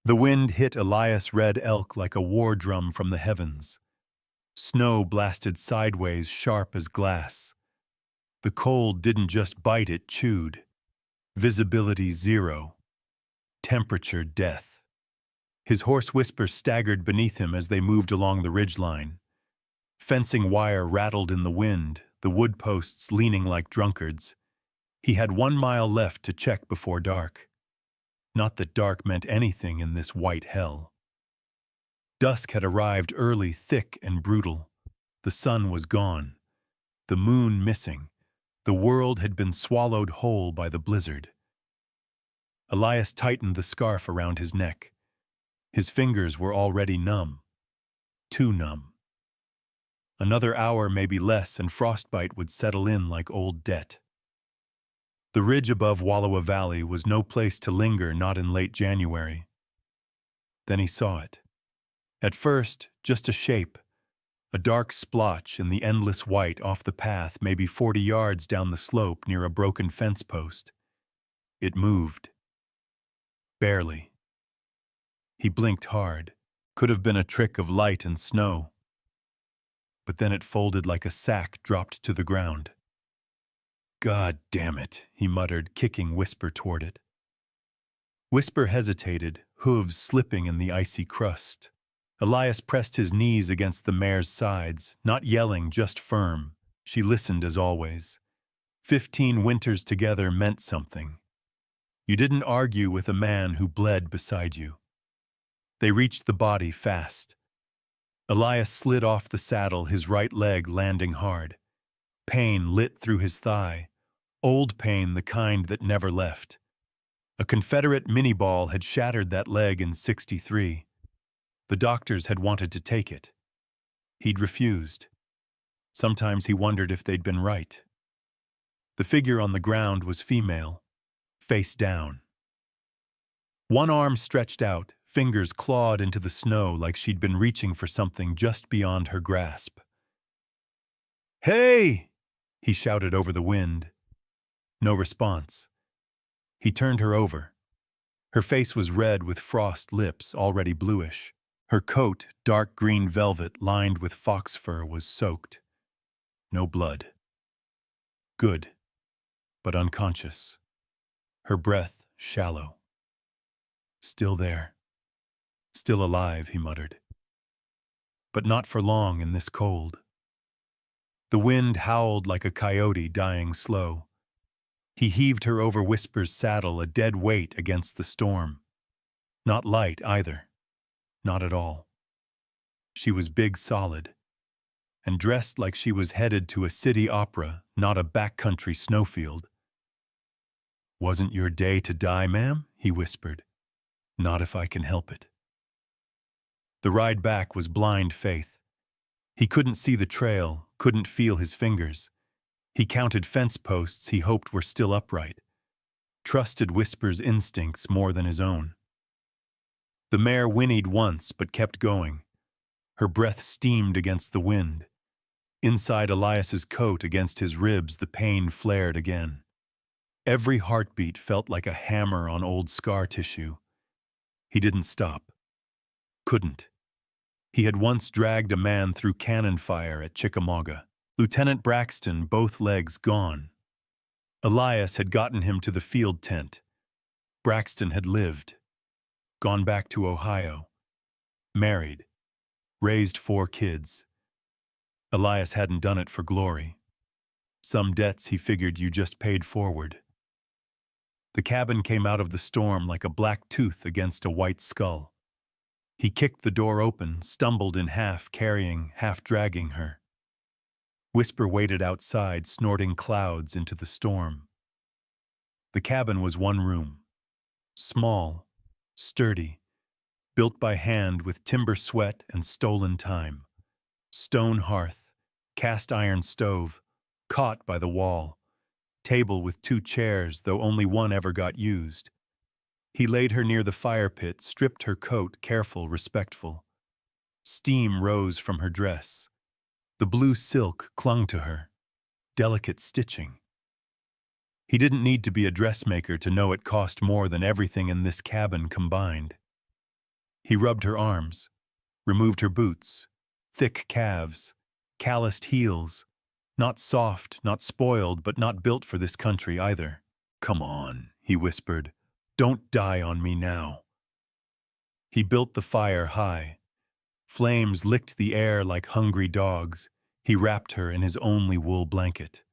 The wind hit Elias Red Elk like a war drum from the heavens. Snow blasted sideways sharp as glass. The cold didn't just bite, it chewed. Visibility zero. Temperature death. His hoarse whisper staggered beneath him as they moved along the ridgeline. Fencing wire rattled in the wind, the wood posts leaning like drunkards. He had 1 mile left to check before dark. Not that dark meant anything in this white hell. Dusk had arrived early, thick and brutal. The sun was gone. The moon missing. The world had been swallowed whole by the blizzard. Elias tightened the scarf around his neck. His fingers were already numb. Too numb. Another hour, maybe less, and frostbite would settle in like old debt. The ridge above Wallowa Valley was no place to linger, not in late January. Then he saw it. At first, just a shape, a dark splotch in the endless white off the path, maybe 40 yards down the slope near a broken fence post. It moved. Barely. He blinked hard. Could have been a trick of light and snow. But then it folded like a sack dropped to the ground. God damn it, he muttered, kicking Whisper toward it. Whisper hesitated, hooves slipping in the icy crust. Elias pressed his knees against the mare's sides, not yelling, just firm. She listened as always. 15 winters together meant something. You didn't argue with a man who bled beside you. They reached the body fast. Elias slid off the saddle, his right leg landing hard. Pain lit through his thigh. Old pain, the kind that never left. A Confederate mini-ball had shattered that leg in '63. The doctors had wanted to take it. He'd refused. Sometimes he wondered if they'd been right. The figure on the ground was female, face down. One arm stretched out, fingers clawed into the snow like she'd been reaching for something just beyond her grasp. "Hey!" he shouted over the wind. No response. He turned her over. Her face was red with frost, lips already bluish. Her coat, dark green velvet lined with fox fur, was soaked. No blood. Good, but unconscious. Her breath shallow. Still there. Still alive, he muttered. But not for long in this cold. The wind howled like a coyote dying slow. He heaved her over Whisper's saddle, a dead weight against the storm. Not light either. Not at all. She was big, solid, and dressed like she was headed to a city opera, not a backcountry snowfield. "Wasn't your day to die, ma'am?" he whispered. "Not if I can help it." The ride back was blind faith. He couldn't see the trail, couldn't feel his fingers. He counted fence posts he hoped were still upright. Trusted Whisper's instincts more than his own. The mare whinnied once but kept going. Her breath steamed against the wind. Inside Elias's coat, against his ribs, the pain flared again. Every heartbeat felt like a hammer on old scar tissue. He didn't stop. Couldn't. He had once dragged a man through cannon fire at Chickamauga. Lieutenant Braxton, both legs gone. Elias had gotten him to the field tent. Braxton had lived. Gone back to Ohio. Married. Raised 4 kids. Elias hadn't done it for glory. Some debts, he figured, you just paid forward. The cabin came out of the storm like a black tooth against a white skull. He kicked the door open, stumbled in half, carrying, half dragging her. Whisper waited outside, snorting clouds into the storm. The cabin was 1 room. Small, sturdy, built by hand with timber sweat and stolen time. Stone hearth, cast iron stove, cot by the wall, table with 2 chairs, though only one ever got used. He laid her near the fire pit, stripped her coat, careful, respectful. Steam rose from her dress. The blue silk clung to her. Delicate stitching. He didn't need to be a dressmaker to know it cost more than everything in this cabin combined. He rubbed her arms, removed her boots, thick calves, calloused heels, not soft, not spoiled, but not built for this country either. "Come on," he whispered. "Don't die on me now." He built the fire high. Flames licked the air like hungry dogs. He wrapped her in his only wool blanket,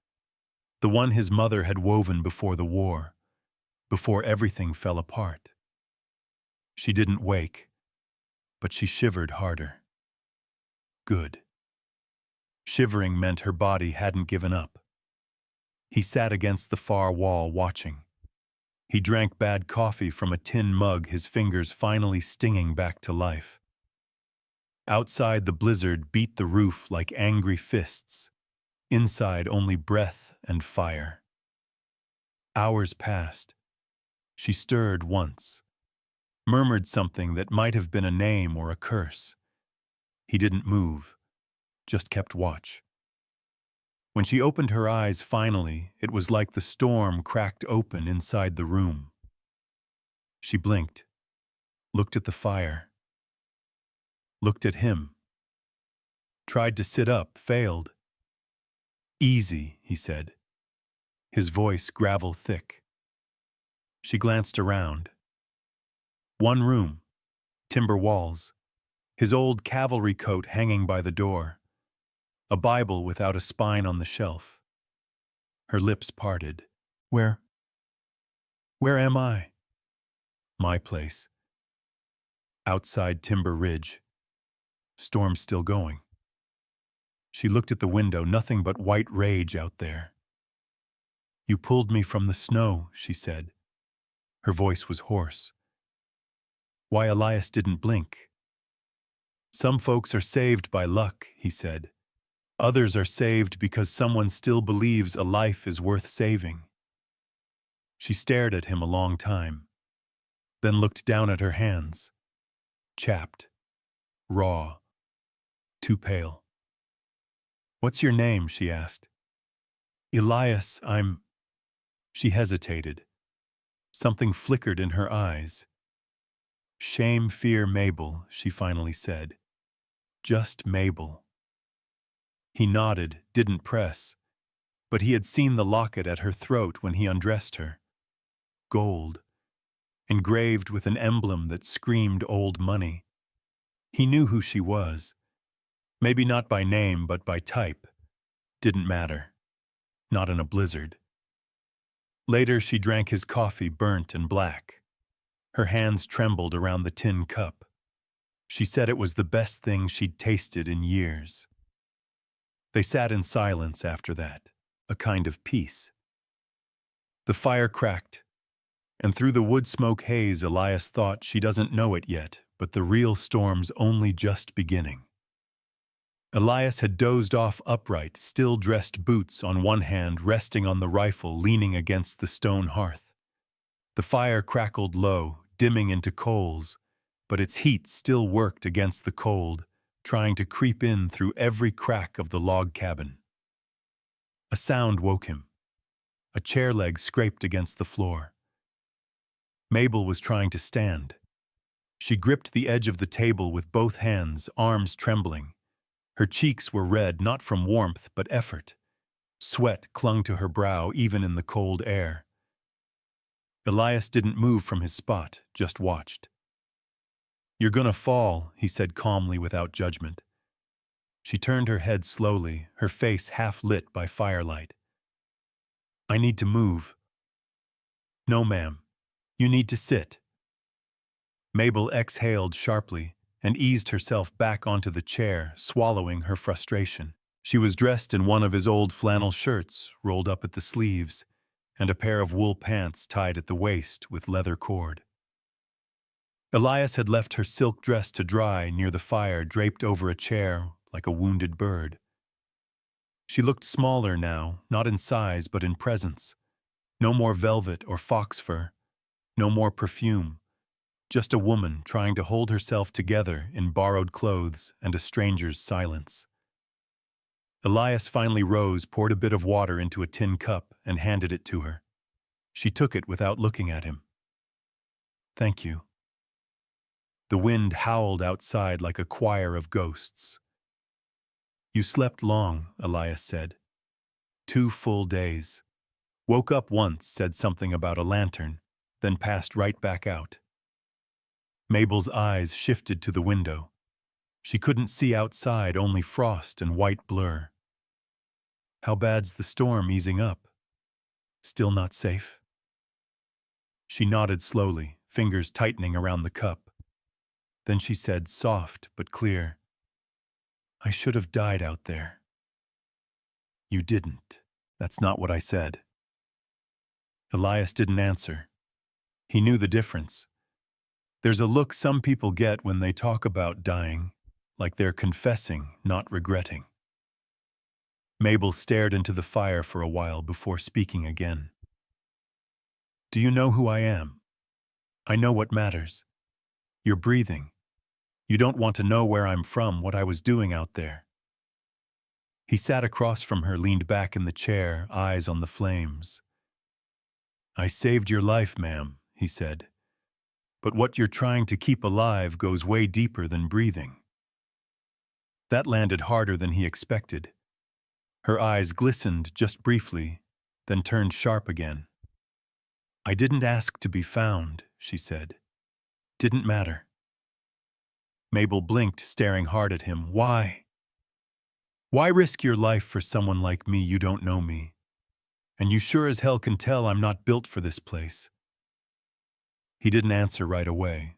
the one his mother had woven before the war, before everything fell apart. She didn't wake, but she shivered harder. Good. Shivering meant her body hadn't given up. He sat against the far wall watching. He drank bad coffee from a tin mug, his fingers finally stinging back to life. Outside, the blizzard beat the roof like angry fists. Inside, only breath and fire. Hours passed. She stirred once, murmured something that might have been a name or a curse. He didn't move, just kept watch. When she opened her eyes finally, it was like the storm cracked open inside the room. She blinked, looked at the fire, looked at him. Tried to sit up, failed. "Easy," he said, his voice gravel thick. She glanced around. One room, timber walls, his old cavalry coat hanging by the door, a Bible without a spine on the shelf. Her lips parted. Where am I?" "My place." Outside Timber Ridge. Storm still going. She looked at the window, nothing but white rage out there. "You pulled me from the snow," she said. Her voice was hoarse. Why Elias didn't blink. "Some folks are saved by luck," he said. "Others are saved because someone still believes a life is worth saving." She stared at him a long time, then looked down at her hands. Chapped, raw, too pale. "What's your name?" she asked. "Elias, I'm—" She hesitated. Something flickered in her eyes. "Shame, fear, Mabel," she finally said. "Just Mabel." He nodded, didn't press, but he had seen the locket at her throat when he undressed her. Gold, engraved with an emblem that screamed old money. He knew who she was. Maybe not by name, but by type. Didn't matter. Not in a blizzard. Later, she drank his coffee, burnt and black. Her hands trembled around the tin cup. She said it was the best thing she'd tasted in years. They sat in silence after that, a kind of peace. The fire cracked, and through the wood smoke haze, Elias thought, she doesn't know it yet, but the real storm's only just beginning. Elias had dozed off upright, still-dressed boots on one hand resting on the rifle, leaning against the stone hearth. The fire crackled low, dimming into coals, but its heat still worked against the cold, trying to creep in through every crack of the log cabin. A sound woke him. A chair leg scraped against the floor. Mabel was trying to stand. She gripped the edge of the table with both hands, arms trembling. Her cheeks were red, not from warmth, but effort. Sweat clung to her brow, even in the cold air. Elias didn't move from his spot, just watched. "You're gonna fall," he said calmly without judgment. She turned her head slowly, her face half lit by firelight. "I need to move." "No, ma'am. You need to sit." Mabel exhaled sharply and eased herself back onto the chair, swallowing her frustration. She was dressed in one of his old flannel shirts, rolled up at the sleeves, and a pair of wool pants tied at the waist with leather cord. Elias had left her silk dress to dry near the fire, draped over a chair like a wounded bird. She looked smaller now, not in size but in presence. No more velvet or fox fur, no more perfume. Just a woman trying to hold herself together in borrowed clothes and a stranger's silence. Elias finally rose, poured a bit of water into a tin cup, and handed it to her. She took it without looking at him. "Thank you." The wind howled outside like a choir of ghosts. "You slept long," Elias said. 2 full days. Woke up once, said something about a lantern, then passed right back out. Mabel's eyes shifted to the window. She couldn't see outside, only frost and white blur. "How bad's the storm easing up? Still not safe?" She nodded slowly, fingers tightening around the cup. Then she said, soft but clear, "I should have died out there." "You didn't. That's not what I said." Elias didn't answer. He knew the difference. There's a look some people get when they talk about dying, like they're confessing, not regretting. Mabel stared into the fire for a while before speaking again. "Do you know who I am? I know what matters. You're breathing. You don't want to know where I'm from, what I was doing out there." He sat across from her, leaned back in the chair, eyes on the flames. "I saved your life, ma'am," he said. "But what you're trying to keep alive goes way deeper than breathing." That landed harder than he expected. Her eyes glistened just briefly, then turned sharp again. "I didn't ask to be found," she said. "Didn't matter." Mabel blinked, staring hard at him. "Why? Why risk your life for someone like me? You don't know me. And you sure as hell can tell I'm not built for this place." He didn't answer right away.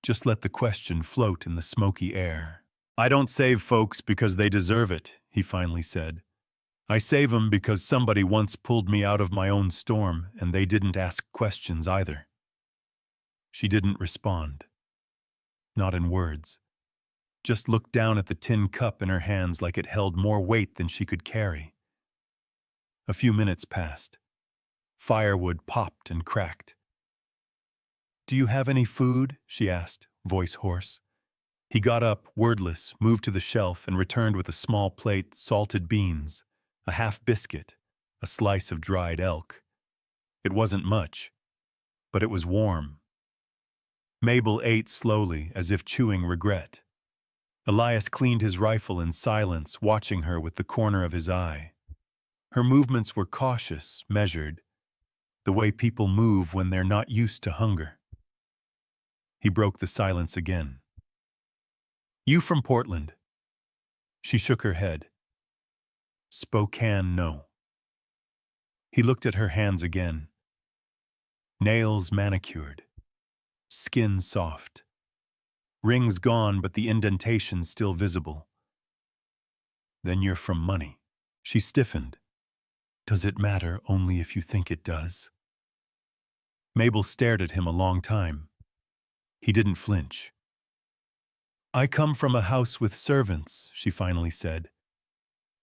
Just let the question float in the smoky air. "I don't save folks because they deserve it," he finally said. "I save 'em because somebody once pulled me out of my own storm, and they didn't ask questions either." She didn't respond. Not in words. Just looked down at the tin cup in her hands like it held more weight than she could carry. A few minutes passed. Firewood popped and cracked. "Do you have any food?" she asked, voice hoarse. He got up, wordless, moved to the shelf, and returned with a small plate, salted beans, a half biscuit, a slice of dried elk. It wasn't much, but it was warm. Mabel ate slowly, as if chewing regret. Elias cleaned his rifle in silence, watching her with the corner of his eye. Her movements were cautious, measured, the way people move when they're not used to hunger. He broke the silence again. "You from Portland?" She shook her head. "Spokane, no." He looked at her hands again. Nails manicured. Skin soft. Rings gone, but the indentation still visible. "Then you're from money." She stiffened. "Does it matter only if you think it does?" Mabel stared at him a long time. He didn't flinch. "I come from a house with servants," she finally said.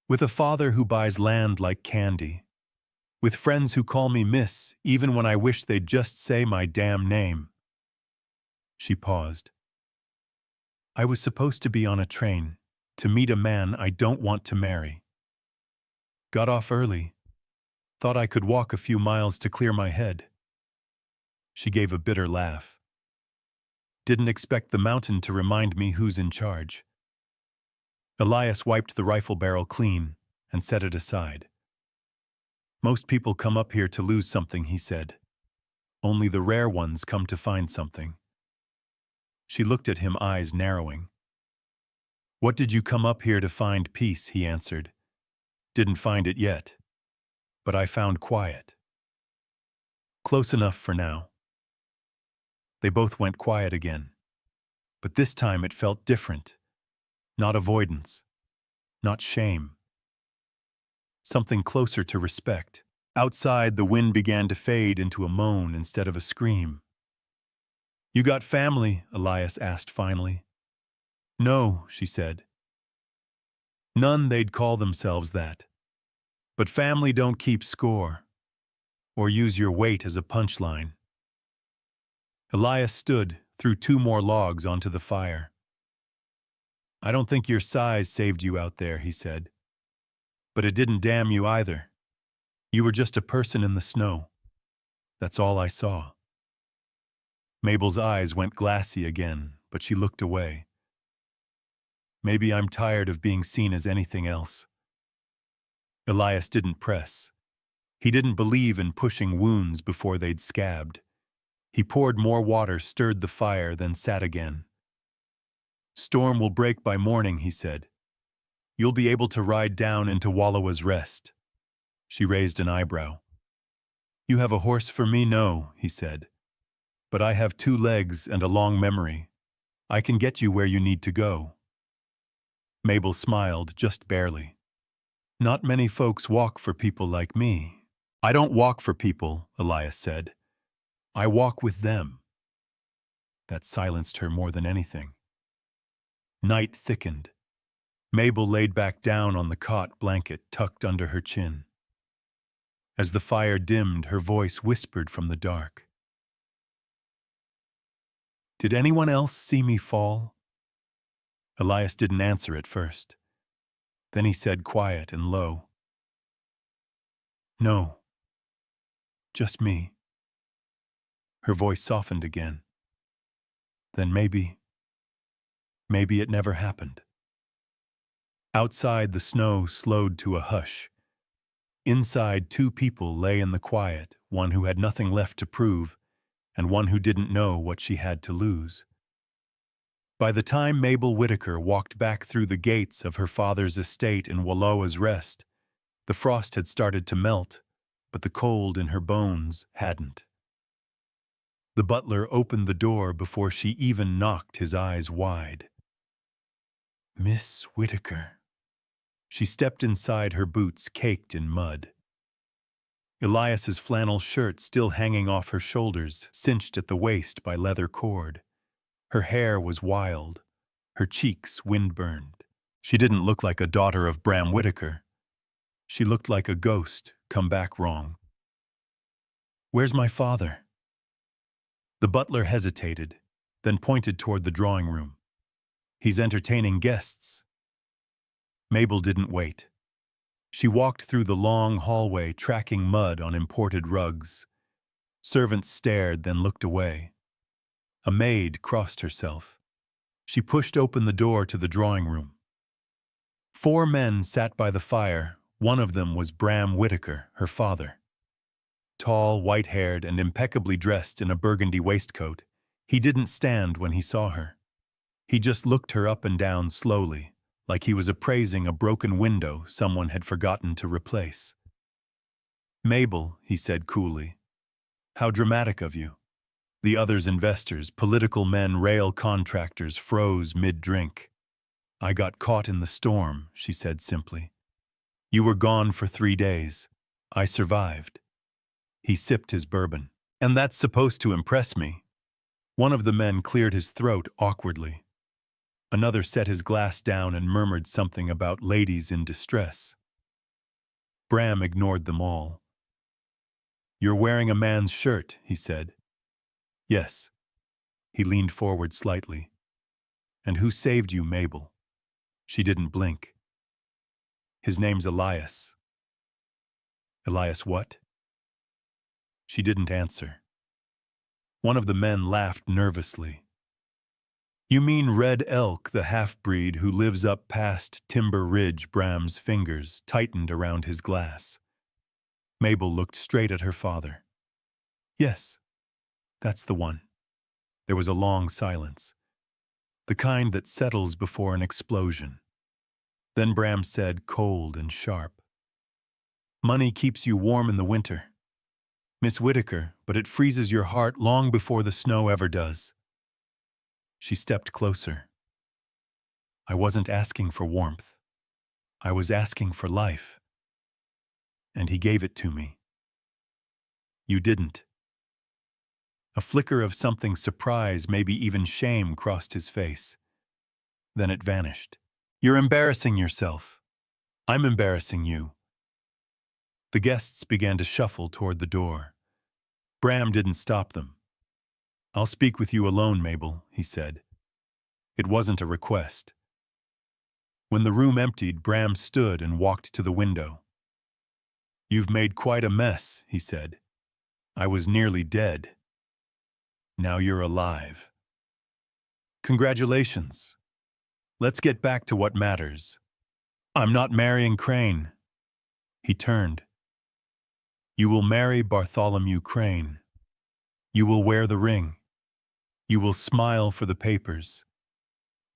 "With a father who buys land like candy. With friends who call me miss, even when I wish they'd just say my damn name." She paused. "I was supposed to be on a train, to meet a man I don't want to marry. Got off early. Thought I could walk a few miles to clear my head." She gave a bitter laugh. "Didn't expect the mountain to remind me who's in charge." Elias wiped the rifle barrel clean and set it aside. "Most people come up here to lose something," he said. "Only the rare ones come to find something." She looked at him, eyes narrowing. "What did you come up here to find?" "Peace," he answered. "Didn't find it yet. But I found quiet. Close enough for now." They both went quiet again. But this time it felt different. Not avoidance. Not shame. Something closer to respect. Outside, the wind began to fade into a moan instead of a scream. "You got family?" Elias asked finally. "No," she said. "None they'd call themselves that. But family don't keep score, or use your weight as a punchline." Elias stood, threw 2 more logs onto the fire. "I don't think your size saved you out there," he said. "But it didn't damn you either. You were just a person in the snow. That's all I saw." Mabel's eyes went glassy again, but she looked away. Maybe I'm tired of being seen as anything else. Elias didn't press. He didn't believe in pushing wounds before they'd scabbed. He poured more water, stirred the fire, then sat again. Storm will break by morning, he said. You'll be able to ride down into Wallowa's Rest. She raised an eyebrow. You have a horse for me? No, he said. But I have 2 legs and a long memory. I can get you where you need to go. Mabel smiled, just barely. Not many folks walk for people like me. I don't walk for people, Elias said. I walk with them. That silenced her more than anything. Night thickened. Mabel laid back down on the cot blanket tucked under her chin. As the fire dimmed, her voice whispered from the dark. Did anyone else see me fall? Elias didn't answer at first. Then he said, quiet and low, No. Just me. Her voice softened again. Then maybe it never happened. Outside, the snow slowed to a hush. Inside, 2 people lay in the quiet, one who had nothing left to prove, and one who didn't know what she had to lose. By the time Mabel Whitaker walked back through the gates of her father's estate in Wallowa's Rest, the frost had started to melt, but the cold in her bones hadn't. The butler opened the door before she even knocked his eyes wide. Miss Whitaker. She stepped inside, her boots caked in mud. Elias's flannel shirt still hanging off her shoulders, cinched at the waist by leather cord. Her hair was wild, her cheeks wind-burned. She didn't look like a daughter of Bram Whitaker. She looked like a ghost come back wrong. Where's my father? The butler hesitated, then pointed toward the drawing room. He's entertaining guests. Mabel didn't wait. She walked through the long hallway, tracking mud on imported rugs. Servants stared, then looked away. A maid crossed herself. She pushed open the door to the drawing room. 4 men sat by the fire. One of them was Bram Whitaker, her father. Tall, white-haired, and impeccably dressed in a burgundy waistcoat, he didn't stand when he saw her. He just looked her up and down slowly, like he was appraising a broken window someone had forgotten to replace. Mabel, he said coolly, how dramatic of you. The others, investors, political men, rail contractors, froze mid-drink. I got caught in the storm, she said simply. You were gone for 3 days. I survived. He sipped his bourbon. And that's supposed to impress me. One of the men cleared his throat awkwardly. Another set his glass down and murmured something about ladies in distress. Bram ignored them all. You're wearing a man's shirt, he said. Yes. He leaned forward slightly. And who saved you, Mabel? She didn't blink. His name's Elias. Elias what? She didn't answer. One of the men laughed nervously. You mean Red Elk, the half-breed who lives up past Timber Ridge? Bram's fingers tightened around his glass. Mabel looked straight at her father. Yes, that's the one. There was a long silence, the kind that settles before an explosion. Then Bram said, cold and sharp, money keeps you warm in the winter, Miss Whitaker, but it freezes your heart long before the snow ever does. She stepped closer. I wasn't asking for warmth. I was asking for life. And he gave it to me. You didn't. A flicker of something, surprise, maybe even shame, crossed his face. Then it vanished. You're embarrassing yourself. I'm embarrassing you. The guests began to shuffle toward the door. Bram didn't stop them. I'll speak with you alone, Mabel, he said. It wasn't a request. When the room emptied, Bram stood and walked to the window. You've made quite a mess, he said. I was nearly dead. Now you're alive. Congratulations. Let's get back to what matters. I'm not marrying Crane. He turned. You will marry Bartholomew Crane. You will wear the ring. You will smile for the papers.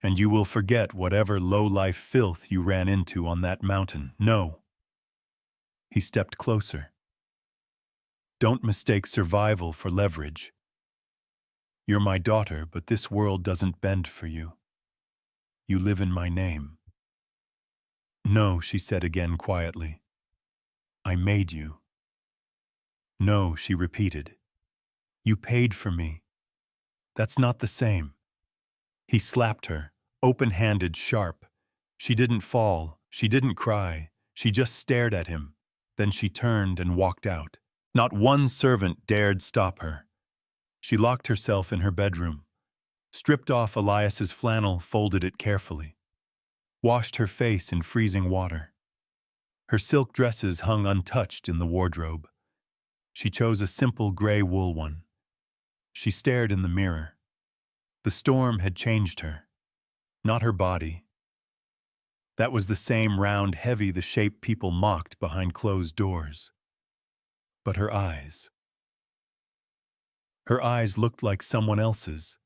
And you will forget whatever low-life filth you ran into on that mountain. No. He stepped closer. Don't mistake survival for leverage. You're my daughter, but this world doesn't bend for you. You live in my name. No, she said again quietly. I made you. No, she repeated. You paid for me. That's not the same. He slapped her, open-handed, sharp. She didn't fall, she didn't cry, she just stared at him. Then she turned and walked out. Not one servant dared stop her. She locked herself in her bedroom, stripped off Elias's flannel, folded it carefully, washed her face in freezing water. Her silk dresses hung untouched in the wardrobe. She chose a simple gray wool one. She stared in the mirror. The storm had changed her, not her body. That was the same round, heavy, the shape people mocked behind closed doors. But her eyes. Her eyes looked like someone else's,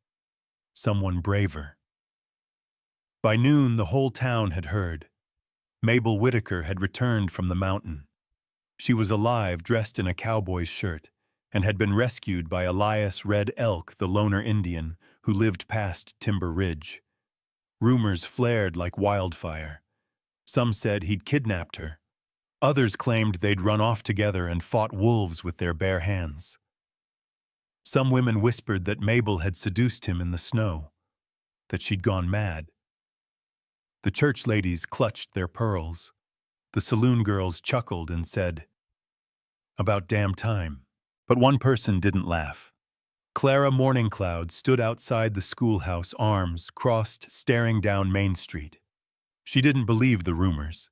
someone braver. By noon, the whole town had heard. Mabel Whitaker had returned from the mountain. She was alive, dressed in a cowboy's shirt, and had been rescued by Elias Red Elk, the loner Indian, who lived past Timber Ridge. Rumors flared like wildfire. Some said he'd kidnapped her. Others claimed they'd run off together and fought wolves with their bare hands. Some women whispered that Mabel had seduced him in the snow, that she'd gone mad. The church ladies clutched their pearls. The saloon girls chuckled and said, "About damn time." But one person didn't laugh. Clara Morningcloud stood outside the schoolhouse, arms crossed, staring down Main Street. She didn't believe the rumors.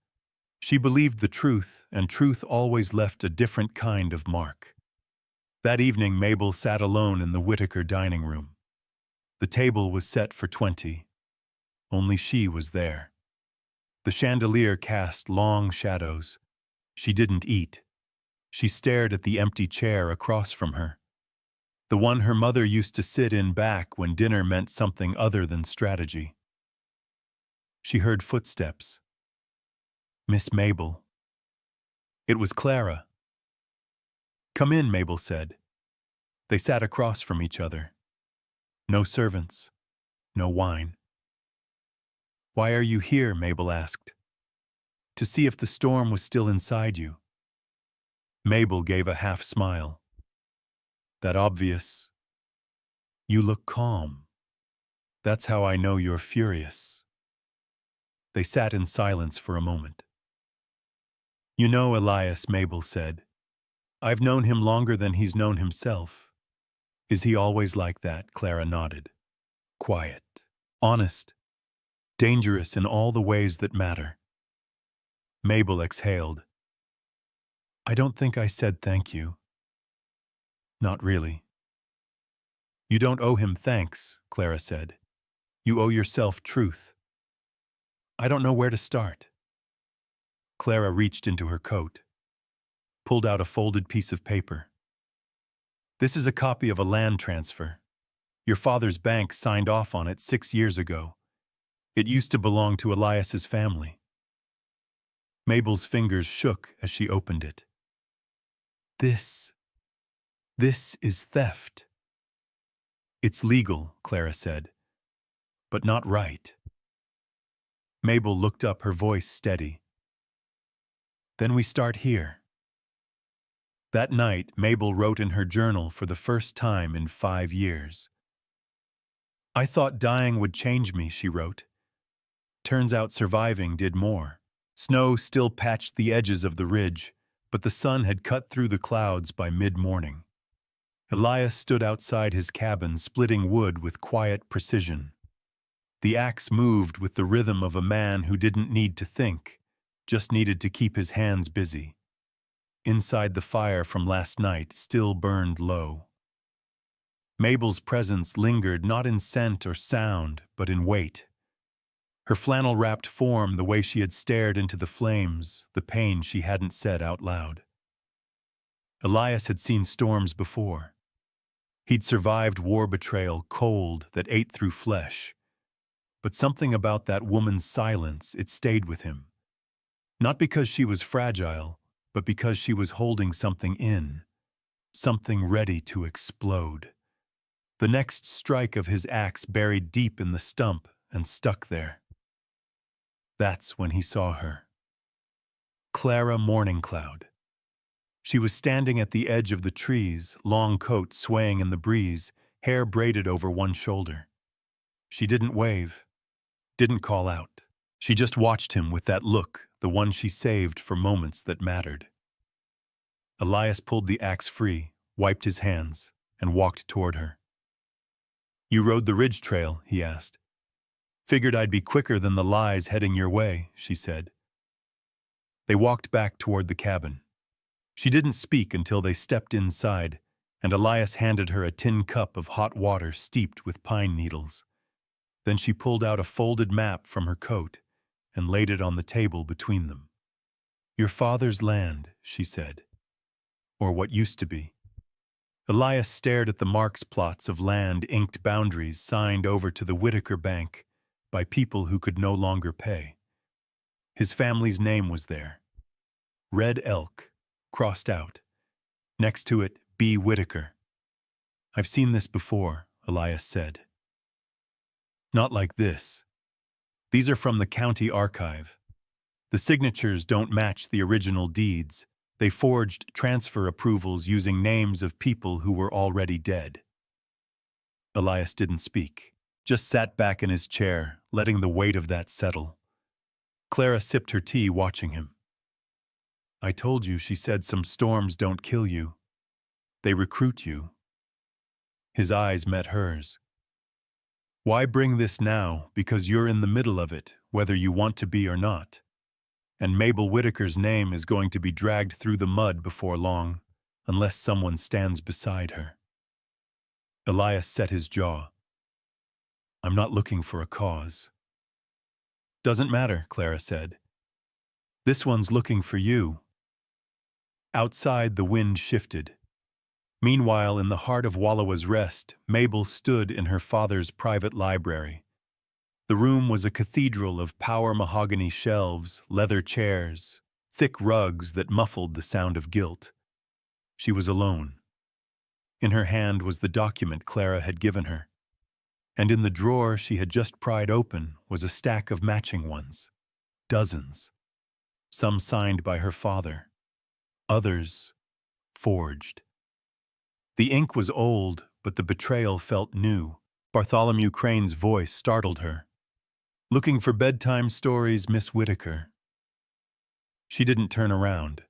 She believed the truth, and truth always left a different kind of mark. That evening, Mabel sat alone in the Whitaker dining room. The table was set for 20. Only she was there. The chandelier cast long shadows. She didn't eat. She stared at the empty chair across from her, the one her mother used to sit in back when dinner meant something other than strategy. She heard footsteps. Miss Mabel. It was Clara. "Come in," Mabel said. They sat across from each other. No servants, no wine. "Why are you here?" Mabel asked. "To see if the storm was still inside you." Mabel gave a half smile. "That obvious? You look calm. That's how I know you're furious." They sat in silence for a moment. "You know Elias," Mabel said. "I've known him longer than he's known himself." "Is he always like that?" Clara nodded. "Quiet, honest, dangerous in all the ways that matter." Mabel exhaled. "I don't think I said thank you." "Not really." "You don't owe him thanks," Clara said. "You owe yourself truth." "I don't know where to start." Clara reached into her coat, pulled out a folded piece of paper. "This is a copy of a land transfer. Your father's bank signed off on it 6 years ago. It used to belong to Elias's family." Mabel's fingers shook as she opened it. This is theft." "It's legal," Clara said, "but not right." Mabel looked up, her voice steady. "Then we start here." That night, Mabel wrote in her journal for the first time in 5 years. "I thought dying would change me," she wrote. "Turns out surviving did more." Snow still patched the edges of the ridge, but the sun had cut through the clouds by mid-morning. Elias stood outside his cabin, splitting wood with quiet precision. The axe moved with the rhythm of a man who didn't need to think, just needed to keep his hands busy. Inside, the fire from last night still burned low. Mabel's presence lingered not in scent or sound, but in weight. Her flannel-wrapped form, the way she had stared into the flames, the pain she hadn't said out loud. Elias had seen storms before. He'd survived war betrayal, cold that ate through flesh. But something about that woman's silence, it stayed with him. Not because she was fragile, but because she was holding something in, something ready to explode. The next strike of his axe buried deep in the stump and stuck there. That's when he saw her. Clara Morningcloud. She was standing at the edge of the trees, long coat swaying in the breeze, hair braided over one shoulder. She didn't wave, didn't call out. She just watched him with that look, the one she saved for moments that mattered. Elias pulled the axe free, wiped his hands, and walked toward her. "You rode the ridge trail?" he asked. "Figured I'd be quicker than the lies heading your way," she said. They walked back toward the cabin. She didn't speak until they stepped inside, and Elias handed her a tin cup of hot water steeped with pine needles. Then she pulled out a folded map from her coat and laid it on the table between them. "Your father's land," she said. "Or what used to be." Elias stared at the marks plots of land, inked boundaries signed over to the Whitaker Bank by people who could no longer pay. His family's name was there. Red Elk, crossed out. Next to it, B. Whitaker. "I've seen this before," Elias said. "Not like this. These are from the county archive. The signatures don't match the original deeds. They forged transfer approvals using names of people who were already dead." Elias didn't speak, just sat back in his chair, letting the weight of that settle. Clara sipped her tea, watching him. "I told you," she said, "some storms don't kill you. They recruit you." His eyes met hers. "Why bring this now? Because you're in the middle of it, whether you want to be or not. And Mabel Whitaker's name is going to be dragged through the mud before long, unless someone stands beside her." Elias set his jaw. "I'm not looking for a cause." "Doesn't matter," Clara said. "This one's looking for you." Outside, the wind shifted. Meanwhile, in the heart of Wallowa's Rest, Mabel stood in her father's private library. The room was a cathedral of power mahogany shelves, leather chairs, thick rugs that muffled the sound of guilt. She was alone. In her hand was the document Clara had given her. And in the drawer she had just pried open was a stack of matching ones. Dozens. Some signed by her father. Others forged. The ink was old, but the betrayal felt new. Bartholomew Crane's voice startled her. "Looking for bedtime stories, Miss Whitaker?" She didn't turn around.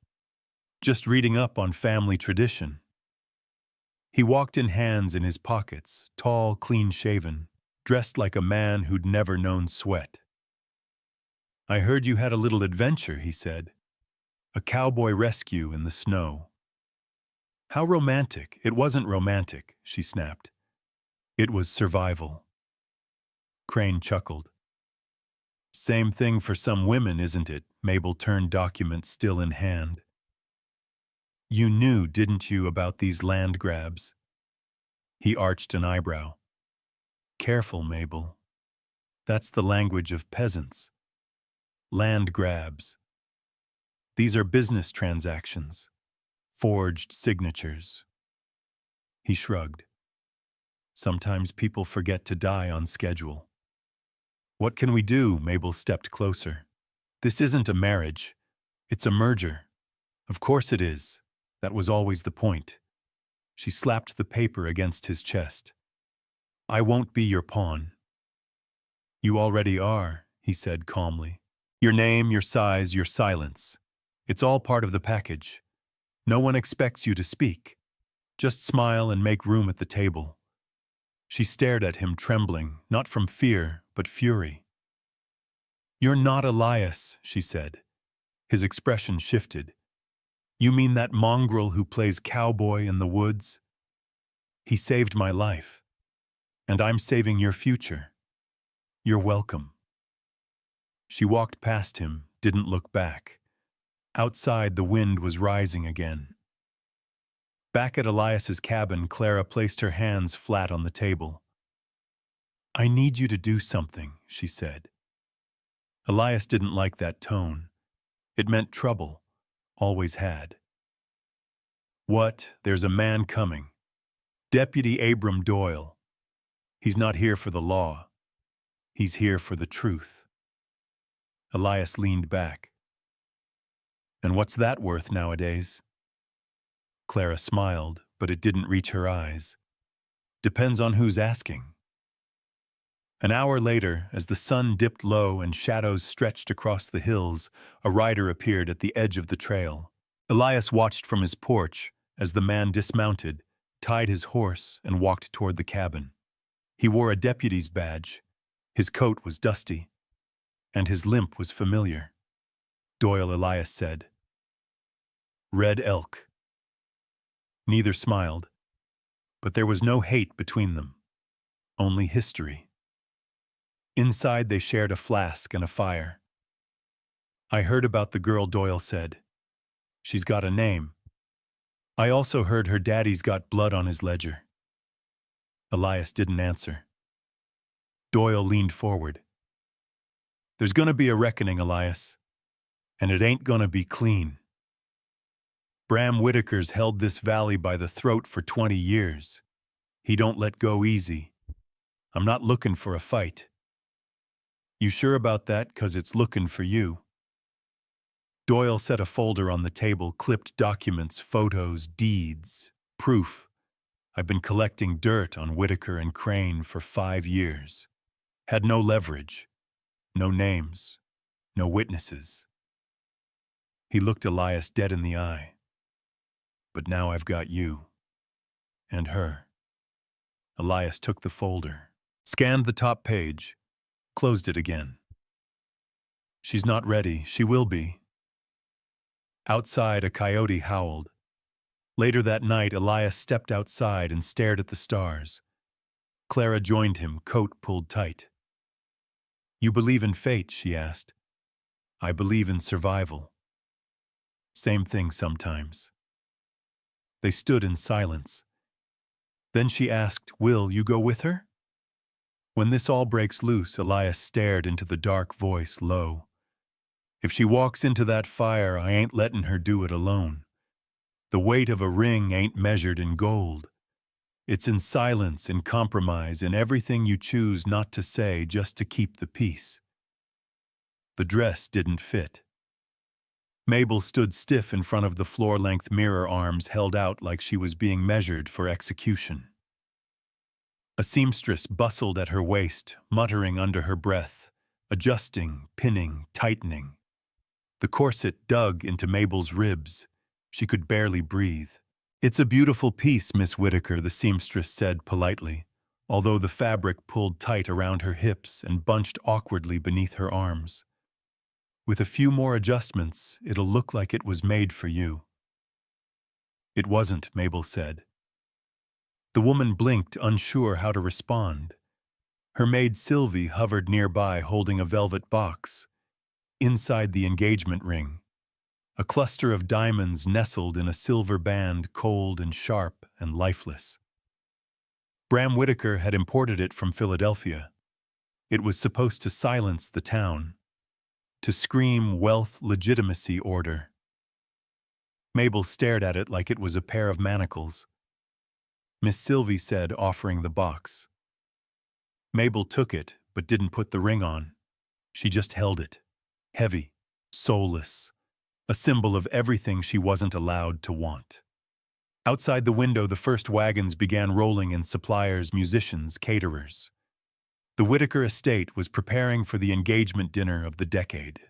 "Just reading up on family tradition." He walked in, hands in his pockets, tall, clean-shaven, dressed like a man who'd never known sweat. "I heard you had a little adventure," he said. "A cowboy rescue in the snow." "How romantic." "It wasn't romantic," she snapped. "It was survival." Crane chuckled. "Same thing for some women, isn't it?" Mabel turned, document still in hand. "You knew, didn't you, about these land grabs?" He arched an eyebrow. "Careful, Mabel. That's the language of peasants. Land grabs. These are business transactions. Forged signatures." He shrugged. "Sometimes people forget to die on schedule." "What can we do?" Mabel stepped closer. "This isn't a marriage. It's a merger." "Of course it is. That was always the point." She slapped the paper against his chest. "I won't be your pawn." "You already are," he said calmly. "Your name, your size, your silence. It's all part of the package. No one expects you to speak. Just smile and make room at the table." She stared at him, trembling, not from fear, but fury. "You're not Elias," she said. His expression shifted. "You mean that mongrel who plays cowboy in the woods?" He saved my life, and I'm saving your future. You're welcome." She walked past him, didn't look back. Outside, the wind was rising again. Back at Elias's cabin, Clara placed her hands flat on the table. "I need you to do something," she said. Elias didn't like that tone. It meant trouble, always had. "What? There's a man coming. Deputy Abram Doyle. He's not here for the law. He's here for the truth." Elias leaned back. "And what's that worth nowadays?" Clara smiled, but it didn't reach her eyes. "Depends on who's asking." An hour later, as the sun dipped low and shadows stretched across the hills, a rider appeared at the edge of the trail. Elias watched from his porch as the man dismounted, tied his horse, and walked toward the cabin. He wore a deputy's badge. His coat was dusty, and his limp was familiar. "Doyle," Elias said. "Red Elk." Neither smiled, but there was no hate between them, only history. Inside, they shared a flask and a fire. "I heard about the girl," Doyle said. "She's got a name. I also heard her daddy's got blood on his ledger." Elias didn't answer. Doyle leaned forward. "There's gonna be a reckoning, Elias, and it ain't gonna be clean. Bram Whitaker's held this valley by the throat for 20 years. He don't let go easy. I'm not looking for a fight. You sure about that? 'Cause it's looking for you." Doyle set a folder on the table, clipped documents, photos, deeds, proof. "I've been collecting dirt on Whitaker and Crane for 5 years. Had no leverage, no names, no witnesses." He looked Elias dead in the eye. "But now I've got you. And her." Elias took the folder, scanned the top page, closed it again. "She's not ready. She will be." Outside, a coyote howled. Later that night, Elias stepped outside and stared at the stars. Clara joined him, coat pulled tight. "You believe in fate?" she asked. "I believe in survival." "Same thing sometimes." They stood in silence. Then she asked, "Will you go with her?" "When this all breaks loose," Elias stared into the dark voice, low. "If she walks into that fire, I ain't letting her do it alone. The weight of a ring ain't measured in gold. It's in silence, in compromise, in everything you choose not to say just to keep the peace." The dress didn't fit. Mabel stood stiff in front of the floor-length mirror, arms held out like she was being measured for execution. A seamstress bustled at her waist, muttering under her breath, adjusting, pinning, tightening. The corset dug into Mabel's ribs. She could barely breathe. "It's a beautiful piece, Miss Whitaker," the seamstress said politely, although the fabric pulled tight around her hips and bunched awkwardly beneath her arms. "With a few more adjustments, it'll look like it was made for you." "It wasn't," Mabel said. The woman blinked, unsure how to respond. Her maid Sylvie hovered nearby, holding a velvet box. Inside the engagement ring, a cluster of diamonds nestled in a silver band, cold and sharp and lifeless. Bram Whitaker had imported it from Philadelphia. It was supposed to silence the town, to scream wealth, legitimacy, order. Mabel stared at it like it was a pair of manacles. Miss Sylvie said, offering the box. Mabel took it, but didn't put the ring on. She just held it, heavy, soulless, a symbol of everything she wasn't allowed to want. Outside the window, the first wagons began rolling in, suppliers, musicians, caterers. The Whitaker estate was preparing for the engagement dinner of the decade.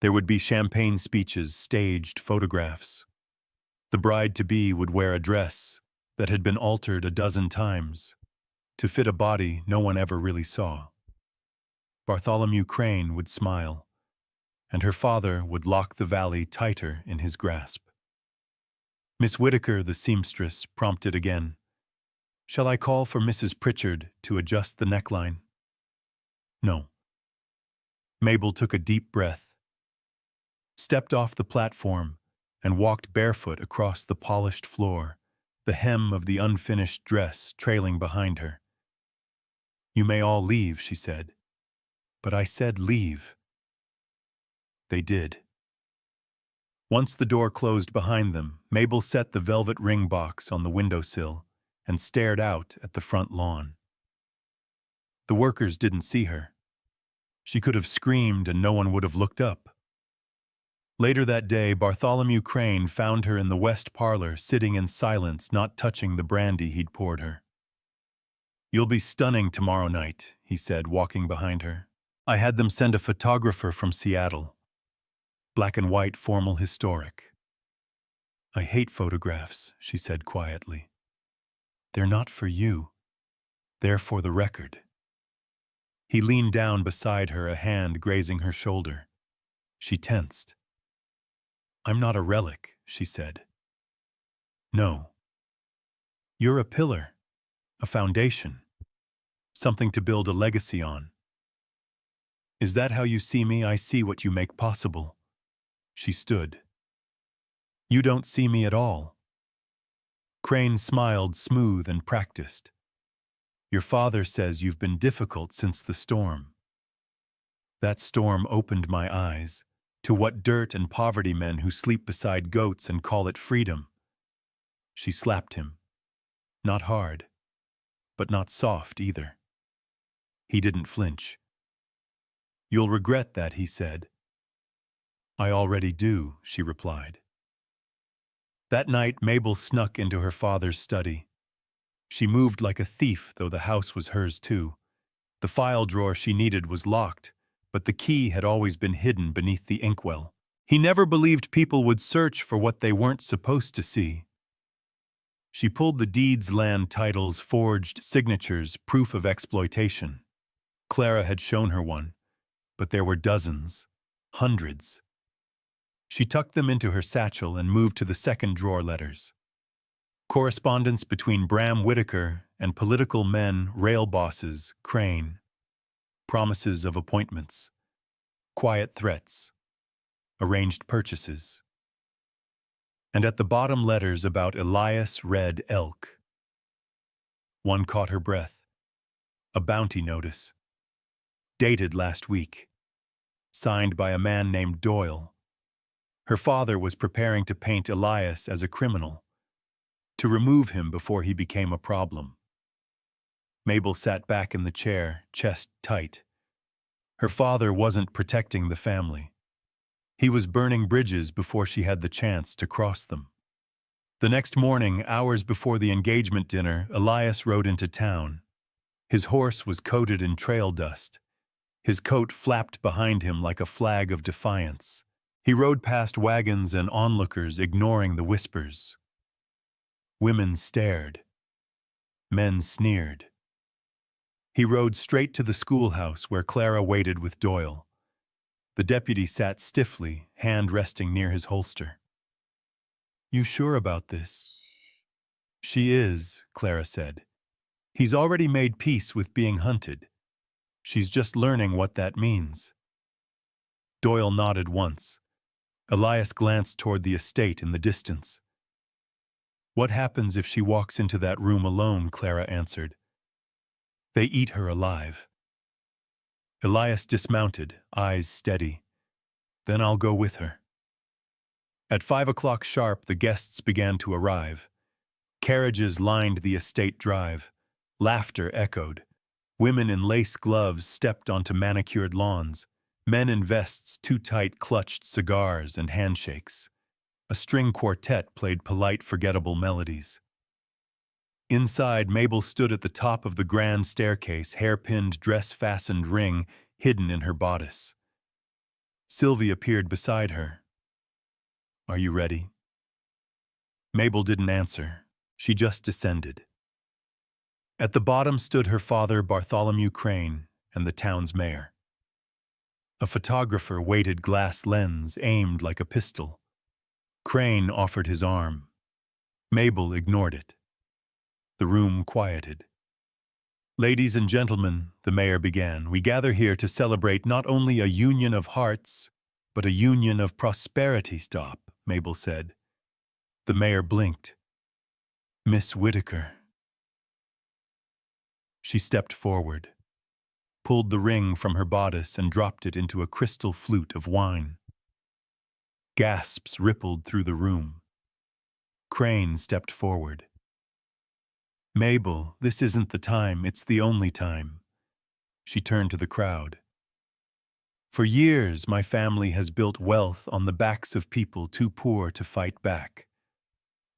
There would be champagne speeches, staged photographs. The bride-to-be would wear a dress that had been altered a dozen times to fit a body no one ever really saw. Bartholomew Crane would smile, and her father would lock the valley tighter in his grasp. Miss Whitaker, the seamstress, prompted again. Shall I call for Mrs. Pritchard to adjust the neckline? No. Mabel took a deep breath, stepped off the platform, and walked barefoot across the polished floor, the hem of the unfinished dress trailing behind her. You may all leave, she said. But I said leave. They did. Once the door closed behind them, Mabel set the velvet ring box on the windowsill and stared out at the front lawn. The workers didn't see her. She could have screamed and no one would have looked up. Later that day, Bartholomew Crane found her in the west parlor, sitting in silence, not touching the brandy he'd poured her. You'll be stunning tomorrow night, he said, walking behind her. I had them send a photographer from Seattle. Black and white, formal, historic. I hate photographs, she said quietly. They're not for you. They're for the record. He leaned down beside her, a hand grazing her shoulder. She tensed. I'm not a relic, she said. No. You're a pillar, a foundation, something to build a legacy on. Is that how you see me? I see what you make possible. She stood. You don't see me at all. Crane smiled, smooth and practiced. Your father says you've been difficult since the storm. That storm opened my eyes to what dirt and poverty men who sleep beside goats and call it freedom. She slapped him. Not hard, but not soft either. He didn't flinch. You'll regret that, he said. I already do, she replied. That night, Mabel snuck into her father's study. She moved like a thief, though the house was hers too. The file drawer she needed was locked, but the key had always been hidden beneath the inkwell. He never believed people would search for what they weren't supposed to see. She pulled the deeds, land titles, forged signatures, proof of exploitation. Clara had shown her one, but there were dozens, hundreds. She tucked them into her satchel and moved to the second drawer letters. Correspondence between Bram Whitaker and political men, rail bosses, Crane. Promises of appointments. Quiet threats. Arranged purchases. And at the bottom, letters about Elias Red Elk. One caught her breath. A bounty notice. Dated last week. Signed by a man named Doyle. Her father was preparing to paint Elias as a criminal, to remove him before he became a problem. Mabel sat back in the chair, chest tight. Her father wasn't protecting the family. He was burning bridges before she had the chance to cross them. The next morning, hours before the engagement dinner, Elias rode into town. His horse was coated in trail dust. His coat flapped behind him like a flag of defiance. He rode past wagons and onlookers, ignoring the whispers. Women stared. Men sneered. He rode straight to the schoolhouse where Clara waited with Doyle. The deputy sat stiffly, hand resting near his holster. You sure about this? She is, Clara said. He's already made peace with being hunted. She's just learning what that means. Doyle nodded once. Elias glanced toward the estate in the distance. What happens if she walks into that room alone? Clara answered. They eat her alive. Elias dismounted, eyes steady. Then I'll go with her. At 5 o'clock sharp, the guests began to arrive. Carriages lined the estate drive. Laughter echoed. Women in lace gloves stepped onto manicured lawns. Men in vests too tight clutched cigars and handshakes. A string quartet played polite, forgettable melodies. Inside, Mabel stood at the top of the grand staircase, hairpinned, dress-fastened ring hidden in her bodice. Sylvie appeared beside her. Are you ready? Mabel didn't answer. She just descended. At the bottom stood her father, Bartholomew Crane, and the town's mayor. A photographer waited, glass lens aimed like a pistol. Crane offered his arm. Mabel ignored it. The room quieted. "Ladies and gentlemen," the mayor began, "we gather here to celebrate not only a union of hearts, but a union of prosperity." "Stop," Mabel said. The mayor blinked. "Miss Whitaker." She stepped forward, pulled the ring from her bodice and dropped it into a crystal flute of wine. Gasps rippled through the room. Crane stepped forward. "Mabel, this isn't the time, it's the only time." She turned to the crowd. "For years, my family has built wealth on the backs of people too poor to fight back.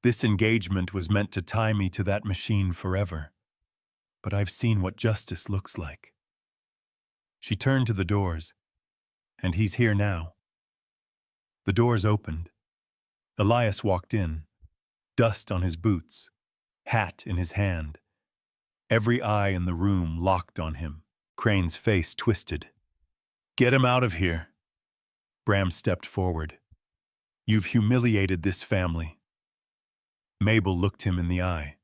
This engagement was meant to tie me to that machine forever. But I've seen what justice looks like." She turned to the doors. "And he's here now." The doors opened. Elias walked in, dust on his boots, hat in his hand. Every eye in the room locked on him. Crane's face twisted. "Get him out of here." Bram stepped forward. "You've humiliated this family." Mabel looked him in the eye.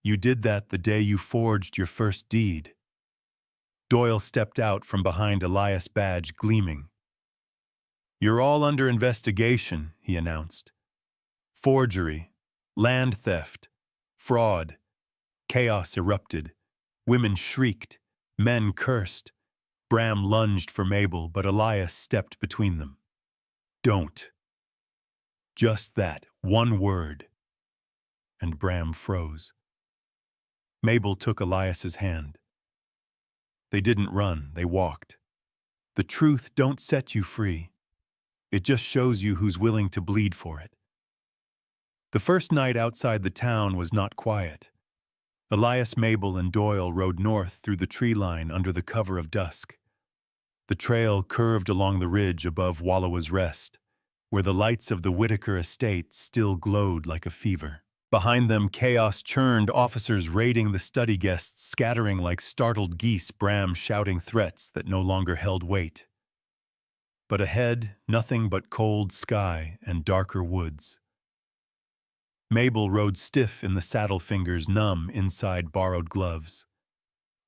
"You did that the day you forged your first deed." Doyle stepped out from behind Elias' badge, gleaming. "You're all under investigation," he announced. "Forgery, land theft, fraud." Chaos erupted. Women shrieked. Men cursed. Bram lunged for Mabel, but Elias stepped between them. "Don't." Just that, one word. And Bram froze. Mabel took Elias's hand. They didn't run, they walked. "The truth don't set you free. It just shows you who's willing to bleed for it." The first night outside the town was not quiet. Elias, Mabel, and Doyle rode north through the tree line under the cover of dusk. The trail curved along the ridge above Wallowa's Rest, where the lights of the Whitaker estate still glowed like a fever. Behind them, chaos churned, officers raiding the study guests, scattering like startled geese, Bram shouting threats that no longer held weight. But ahead, nothing but cold sky and darker woods. Mabel rode stiff in the saddle, fingers numb inside borrowed gloves.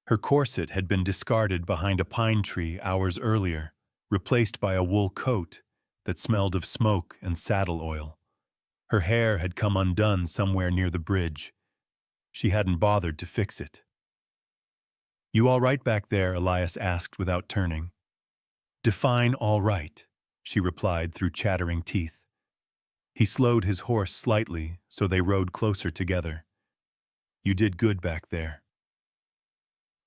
Her corset had been discarded behind a pine tree hours earlier, replaced by a wool coat that smelled of smoke and saddle oil. Her hair had come undone somewhere near the bridge. She hadn't bothered to fix it. "You all right back there?" Elias asked without turning. "Define all right," she replied through chattering teeth. He slowed his horse slightly, so they rode closer together. "You did good back there."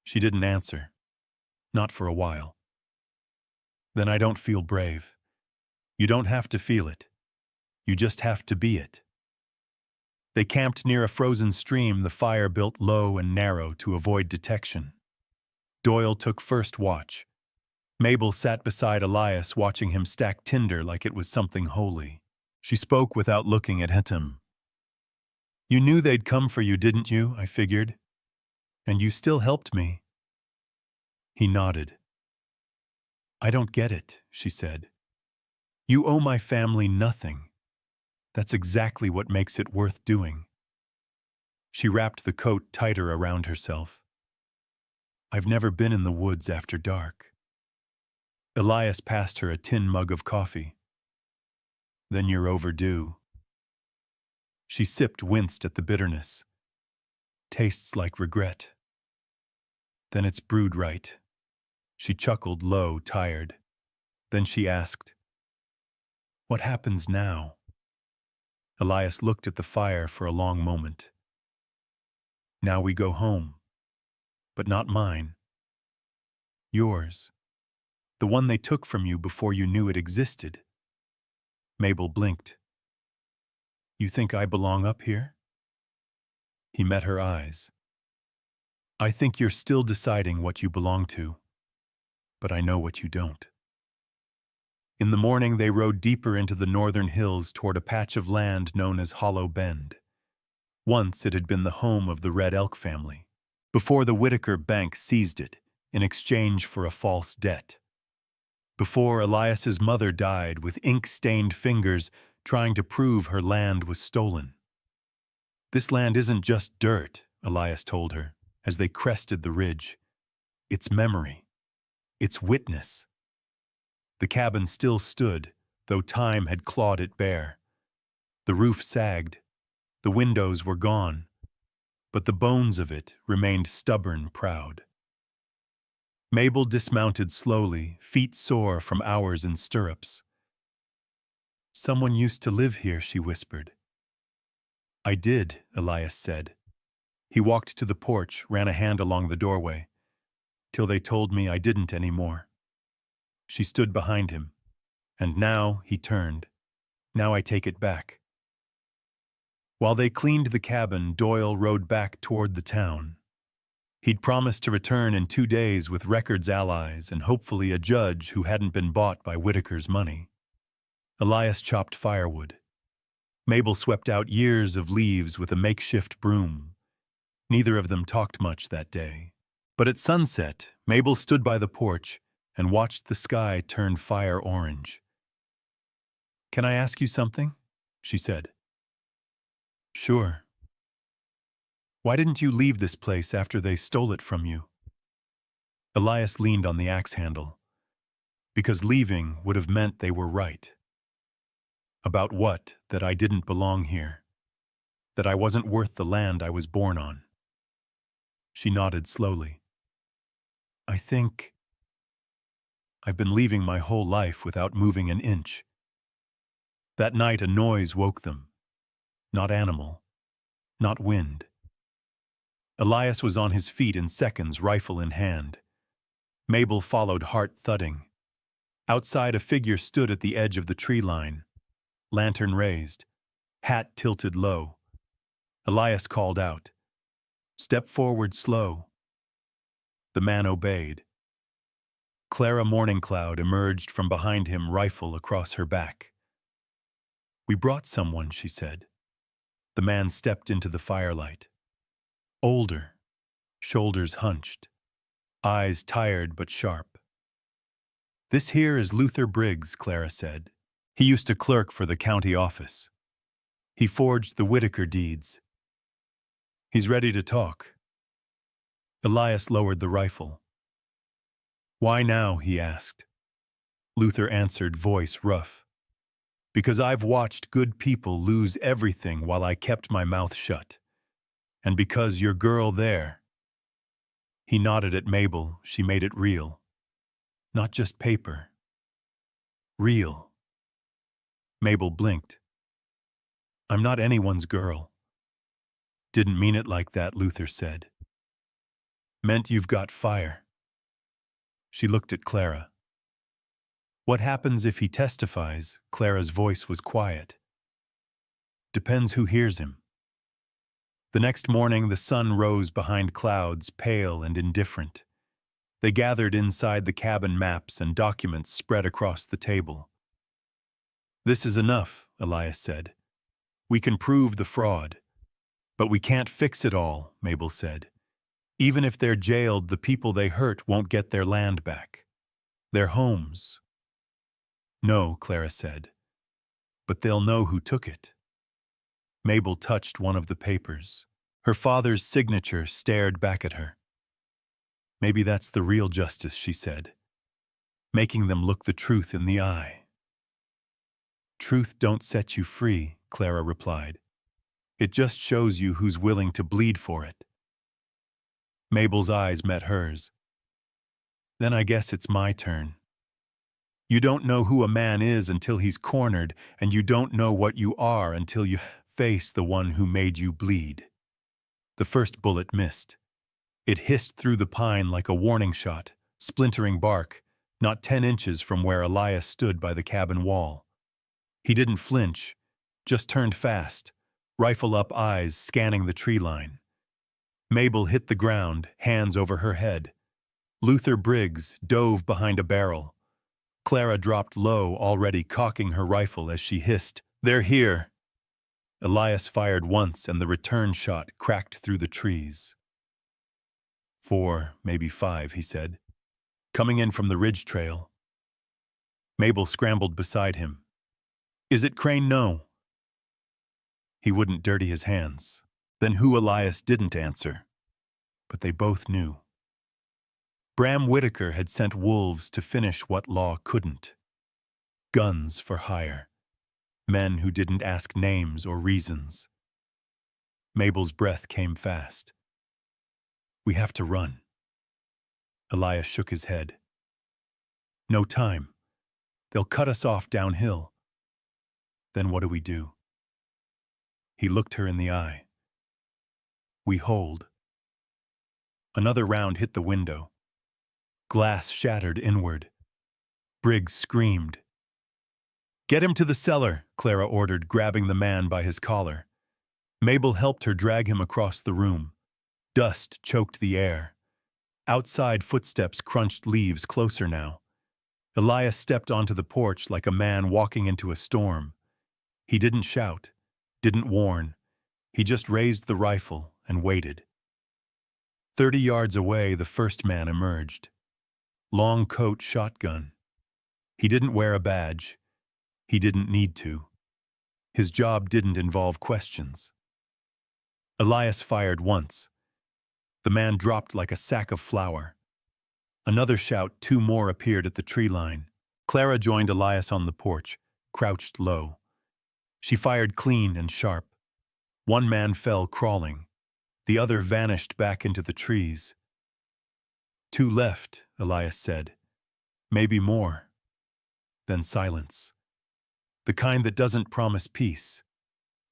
She didn't answer. Not for a while. "Then I don't feel brave." "You don't have to feel it. You just have to be it." They camped near a frozen stream, the fire built low and narrow to avoid detection. Doyle took first watch. Mabel sat beside Elias, watching him stack tinder like it was something holy. She spoke without looking at him. "You knew they'd come for you, didn't you? I figured. And you still helped me." He nodded. "I don't get it," she said. "You owe my family nothing. That's exactly what makes it worth doing." She wrapped the coat tighter around herself. "I've never been in the woods after dark." Elias passed her a tin mug of coffee. "Then you're overdue." She sipped, winced at the bitterness. "Tastes like regret." "Then it's brewed right." She chuckled low, tired. Then she asked, "What happens now?" Elias looked at the fire for a long moment. "Now we go home. But not mine. Yours. The one they took from you before you knew it existed." Mabel blinked. "You think I belong up here?" He met her eyes. "I think you're still deciding what you belong to, but I know what you don't." In the morning, they rode deeper into the northern hills toward a patch of land known as Hollow Bend. Once it had been the home of the Red Elk family, before the Whitaker Bank seized it in exchange for a false debt. Before Elias's mother died with ink-stained fingers trying to prove her land was stolen. This land isn't just dirt, Elias told her, as they crested the ridge. It's memory. It's witness. The cabin still stood, though time had clawed it bare. The roof sagged. The windows were gone. But the bones of it remained stubborn, proud. Mabel dismounted slowly, feet sore from hours in stirrups. "Someone used to live here," she whispered. "I did," Elias said. He walked to the porch, ran a hand along the doorway, "till they told me I didn't anymore." She stood behind him. "And now," he turned, "now I take it back." While they cleaned the cabin, Doyle rode back toward the town. He'd promised to return in 2 days with records allies and hopefully a judge who hadn't been bought by Whitaker's money. Elias chopped firewood. Mabel swept out years of leaves with a makeshift broom. Neither of them talked much that day. But at sunset, Mabel stood by the porch and watched the sky turn fire orange. "Can I ask you something?" she said. "Sure." "Why didn't you leave this place after they stole it from you?" Elias leaned on the axe handle. "Because leaving would have meant they were right." "About what? That I didn't belong here. That I wasn't worth the land I was born on." She nodded slowly. "I think I've been leaving my whole life without moving an inch." That night a noise woke them. Not animal. Not wind. Elias was on his feet in seconds, rifle in hand. Mabel followed, heart thudding. Outside, a figure stood at the edge of the tree line. Lantern raised. Hat tilted low. Elias called out, "Step forward slow." The man obeyed. Clara Morningcloud emerged from behind him, rifle across her back. "We brought someone," she said. The man stepped into the firelight. Older, shoulders hunched, eyes tired but sharp. "This here is Luther Briggs," Clara said. "He used to clerk for the county office. He forged the Whitaker deeds. He's ready to talk." Elias lowered the rifle. "Why now?" he asked. Luther answered, voice rough. "Because I've watched good people lose everything while I kept my mouth shut. And because your girl there—" He nodded at Mabel. She made it real. Not just paper. Real. Mabel blinked. "I'm not anyone's girl." "Didn't mean it like that," Luther said. "Meant you've got fire." She looked at Clara. "What happens if he testifies?" Clara's voice was quiet. "Depends who hears him." The next morning, the sun rose behind clouds, pale and indifferent. They gathered inside the cabin, maps and documents spread across the table. "This is enough," Elias said. "We can prove the fraud. But we can't fix it all," Mabel said. "Even if they're jailed, the people they hurt won't get their land back. Their homes." "No," Clara said. "But they'll know who took it." Mabel touched one of the papers. Her father's signature stared back at her. "Maybe that's the real justice," she said. "Making them look the truth in the eye." "Truth don't set you free," Clara replied. "It just shows you who's willing to bleed for it." Mabel's eyes met hers. "Then I guess it's my turn." You don't know who a man is until he's cornered, and you don't know what you are until you face the one who made you bleed. The first bullet missed. It hissed through the pine like a warning shot, splintering bark, not 10 inches from where Elias stood by the cabin wall. He didn't flinch, just turned fast, rifle up, eyes scanning the tree line. Mabel hit the ground, hands over her head. Luther Briggs dove behind a barrel. Clara dropped low, already cocking her rifle as she hissed, "They're here!" Elias fired once, and the return shot cracked through the trees. 4, maybe 5, he said. "Coming in from the ridge trail." Mabel scrambled beside him. "Is it Crane? No." He wouldn't dirty his hands. Then who Elias didn't answer, but they both knew. Bram Whitaker had sent wolves to finish what law couldn't. Guns for hire. Men who didn't ask names or reasons. Mabel's breath came fast. We have to run. Elias shook his head. No time. They'll cut us off downhill. Then what do we do? He looked her in the eye. We hold. Another round hit the window. Glass shattered inward. Briggs screamed. Get him to the cellar, Clara ordered, grabbing the man by his collar. Mabel helped her drag him across the room. Dust choked the air. Outside footsteps crunched leaves closer now. Elias stepped onto the porch like a man walking into a storm. He didn't shout, didn't warn. He just raised the rifle and waited. 30 yards away, the first man emerged. Long coat shotgun. He didn't wear a badge. He didn't need to. His job didn't involve questions. Elias fired once. The man dropped like a sack of flour. Another shout, 2 more appeared at the tree line. Clara joined Elias on the porch, crouched low. She fired clean and sharp. One man fell crawling. The other vanished back into the trees. 2 left, Elias said. Maybe more. Then silence. The kind that doesn't promise peace.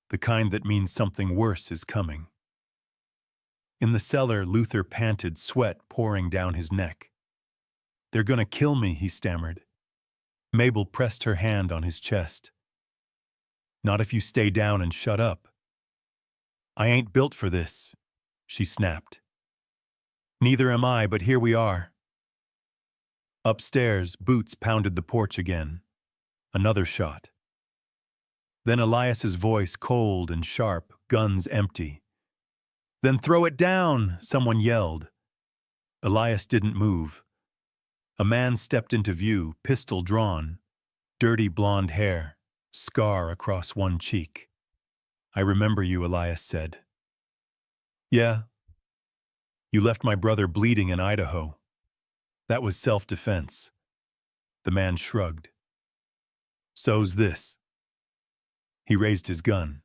The kind that means something worse is coming. In the cellar, Luther panted, sweat pouring down his neck. They're gonna kill me, he stammered. Mabel pressed her hand on his chest. Not if you stay down and shut up. I ain't built for this, she snapped. Neither am I, but here we are. Upstairs, boots pounded the porch again. Another shot. Then Elias's voice, cold and sharp, guns empty. Then throw it down, someone yelled. Elias didn't move. A man stepped into view, pistol drawn, dirty blonde hair, scar across one cheek. I remember you, Elias said. Yeah. You left my brother bleeding in Idaho. That was self-defense. The man shrugged. So's this. He raised his gun.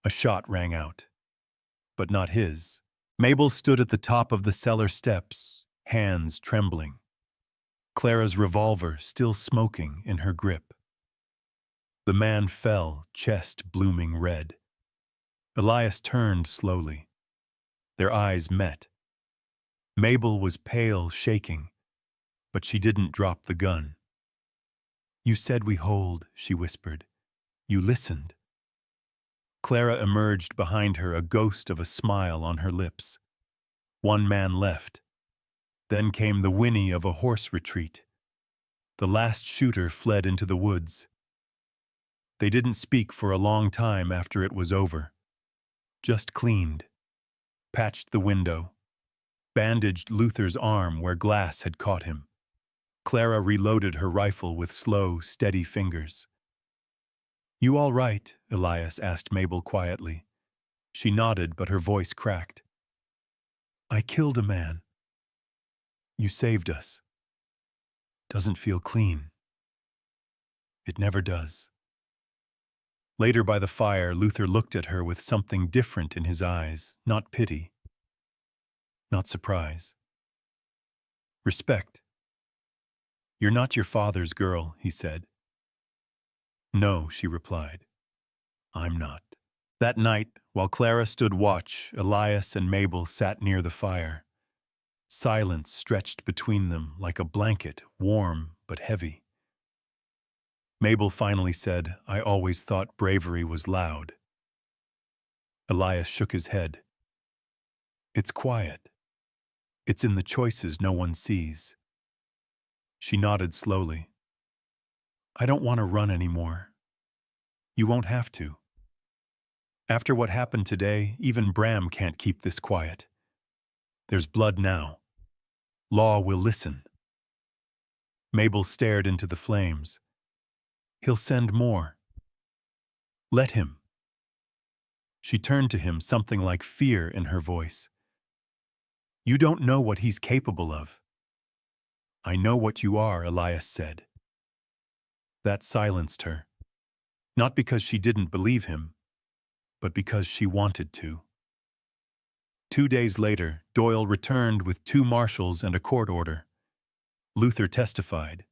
A shot rang out. But not his. Mabel stood at the top of the cellar steps, hands trembling. Clara's revolver still smoking in her grip. The man fell, chest blooming red. Elias turned slowly. Their eyes met. Mabel was pale, shaking, but she didn't drop the gun. You said we hold, she whispered. You listened. Clara emerged behind her, a ghost of a smile on her lips. One man left. Then came the whinny of a horse retreat. The last shooter fled into the woods. They didn't speak for a long time after it was over. Just cleaned. Patched the window. Bandaged Luther's arm where glass had caught him. Clara reloaded her rifle with slow, steady fingers. You all right? Elias asked Mabel quietly. She nodded, but her voice cracked. I killed a man. You saved us. Doesn't feel clean. It never does. Later by the fire, Luther looked at her with something different in his eyes, not pity, not surprise. Respect. You're not your father's girl, he said. No, she replied. I'm not. That night, while Clara stood watch, Elias and Mabel sat near the fire. Silence stretched between them like a blanket, warm but heavy. Mabel finally said, I always thought bravery was loud. Elias shook his head. It's quiet. It's in the choices no one sees. She nodded slowly. I don't want to run anymore. You won't have to. After what happened today, even Bram can't keep this quiet. There's blood now. Law will listen. Mabel stared into the flames. He'll send more. Let him. She turned to him, something like fear in her voice. "You don't know what he's capable of." "I know what you are," Elias said. That silenced her, not because she didn't believe him, but because she wanted to. 2 days later, Doyle returned with 2 marshals and a court order. Luther testified.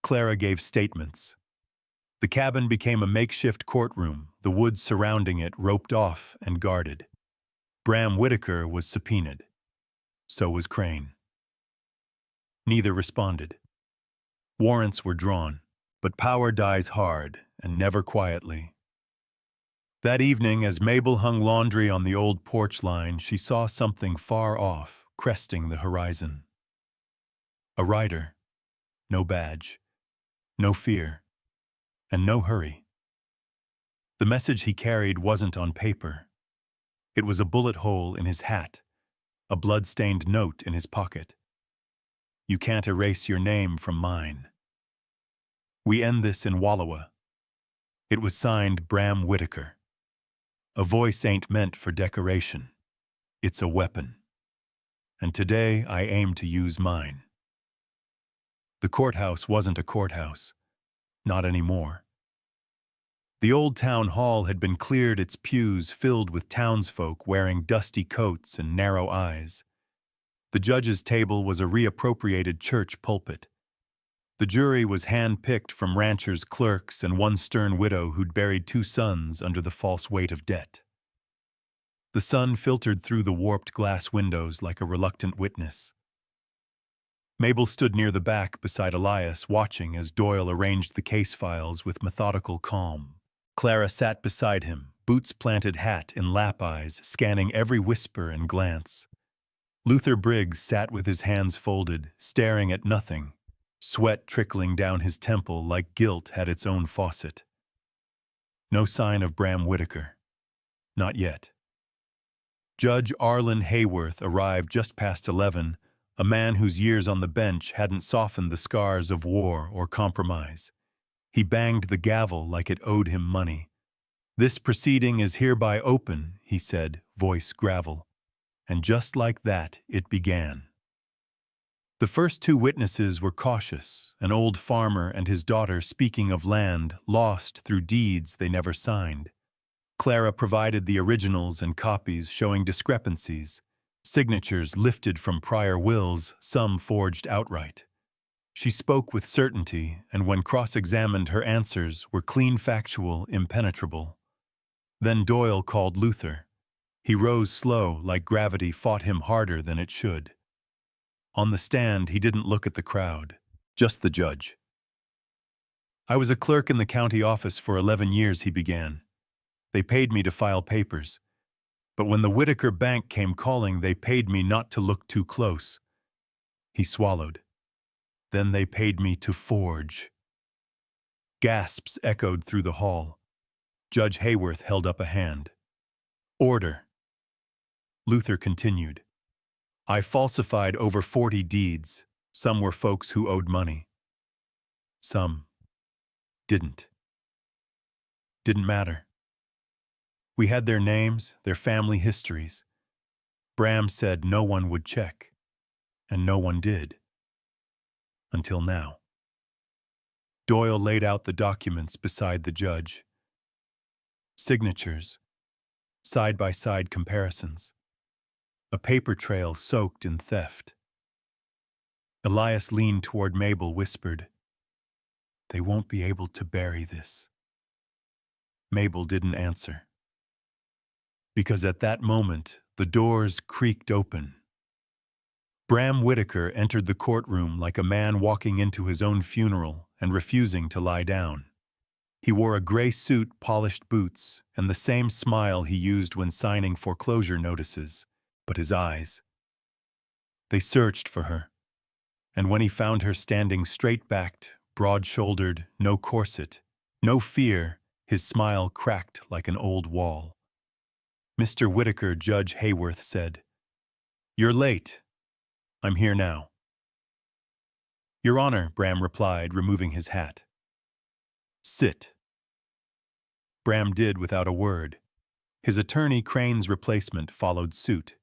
Clara gave statements. The cabin became a makeshift courtroom, the woods surrounding it roped off and guarded. Bram Whitaker was subpoenaed. So was Crane. Neither responded. Warrants were drawn, but power dies hard and never quietly. That evening, as Mabel hung laundry on the old porch line, she saw something far off, cresting the horizon. A rider. No badge. No fear. And no hurry. The message he carried wasn't on paper. It was a bullet hole in his hat, a blood-stained note in his pocket. "You can't erase your name from mine. We end this in Wallowa." It was signed Bram Whitaker. A voice ain't meant for decoration. It's a weapon. And today I aim to use mine. The courthouse wasn't a courthouse. Not anymore. The old town hall had been cleared, its pews filled with townsfolk wearing dusty coats and narrow eyes. The judge's table was a reappropriated church pulpit. The jury was hand-picked from ranchers' clerks and one stern widow who'd buried 2 sons under the false weight of debt. The sun filtered through the warped glass windows like a reluctant witness. Mabel stood near the back beside Elias, watching as Doyle arranged the case files with methodical calm. Clara sat beside him, boots-planted hat in lap eyes, scanning every whisper and glance. Luther Briggs sat with his hands folded, staring at nothing, sweat trickling down his temple like guilt had its own faucet. No sign of Bram Whitaker. Not yet. Judge Arlen Hayworth arrived just past 11, a man whose years on the bench hadn't softened the scars of war or compromise. He banged the gavel like it owed him money. "This proceeding is hereby open," he said, voice gravel. And just like that, it began. The first 2 witnesses were cautious, an old farmer and his daughter speaking of land lost through deeds they never signed. Clara provided the originals and copies showing discrepancies, signatures lifted from prior wills, some forged outright. She spoke with certainty, and when cross-examined, her answers were clean, factual, impenetrable. Then Doyle called Luther. He rose slow, like gravity fought him harder than it should. On the stand, he didn't look at the crowd, just the judge. "I was a clerk in the county office for 11 years, he began. They paid me to file papers. But when the Whitaker Bank came calling, they paid me not to look too close." He swallowed. "Then they paid me to forge." Gasps echoed through the hall. Judge Hayworth held up a hand. "Order." Luther continued. "I falsified over 40 deeds. Some were folks who owed money. Some didn't. Didn't matter. We had their names, their family histories. Bram said no one would check, and no one did. Until now." Doyle laid out the documents beside the judge. Signatures, side-by-side comparisons, a paper trail soaked in theft. Elias leaned toward Mabel, whispered, "They won't be able to bury this." Mabel didn't answer. Because at that moment, the doors creaked open. Bram Whitaker entered the courtroom like a man walking into his own funeral and refusing to lie down. He wore a gray suit, polished boots, and the same smile he used when signing foreclosure notices. But his eyes, they searched for her. And when he found her standing straight-backed, broad-shouldered, no corset, no fear, his smile cracked like an old wall. "Mr. Whitaker," Judge Hayworth said, "you're late. I'm here now." "Your Honor," Bram replied, removing his hat. "Sit." Bram did without a word. His attorney, Crane's replacement, followed suit.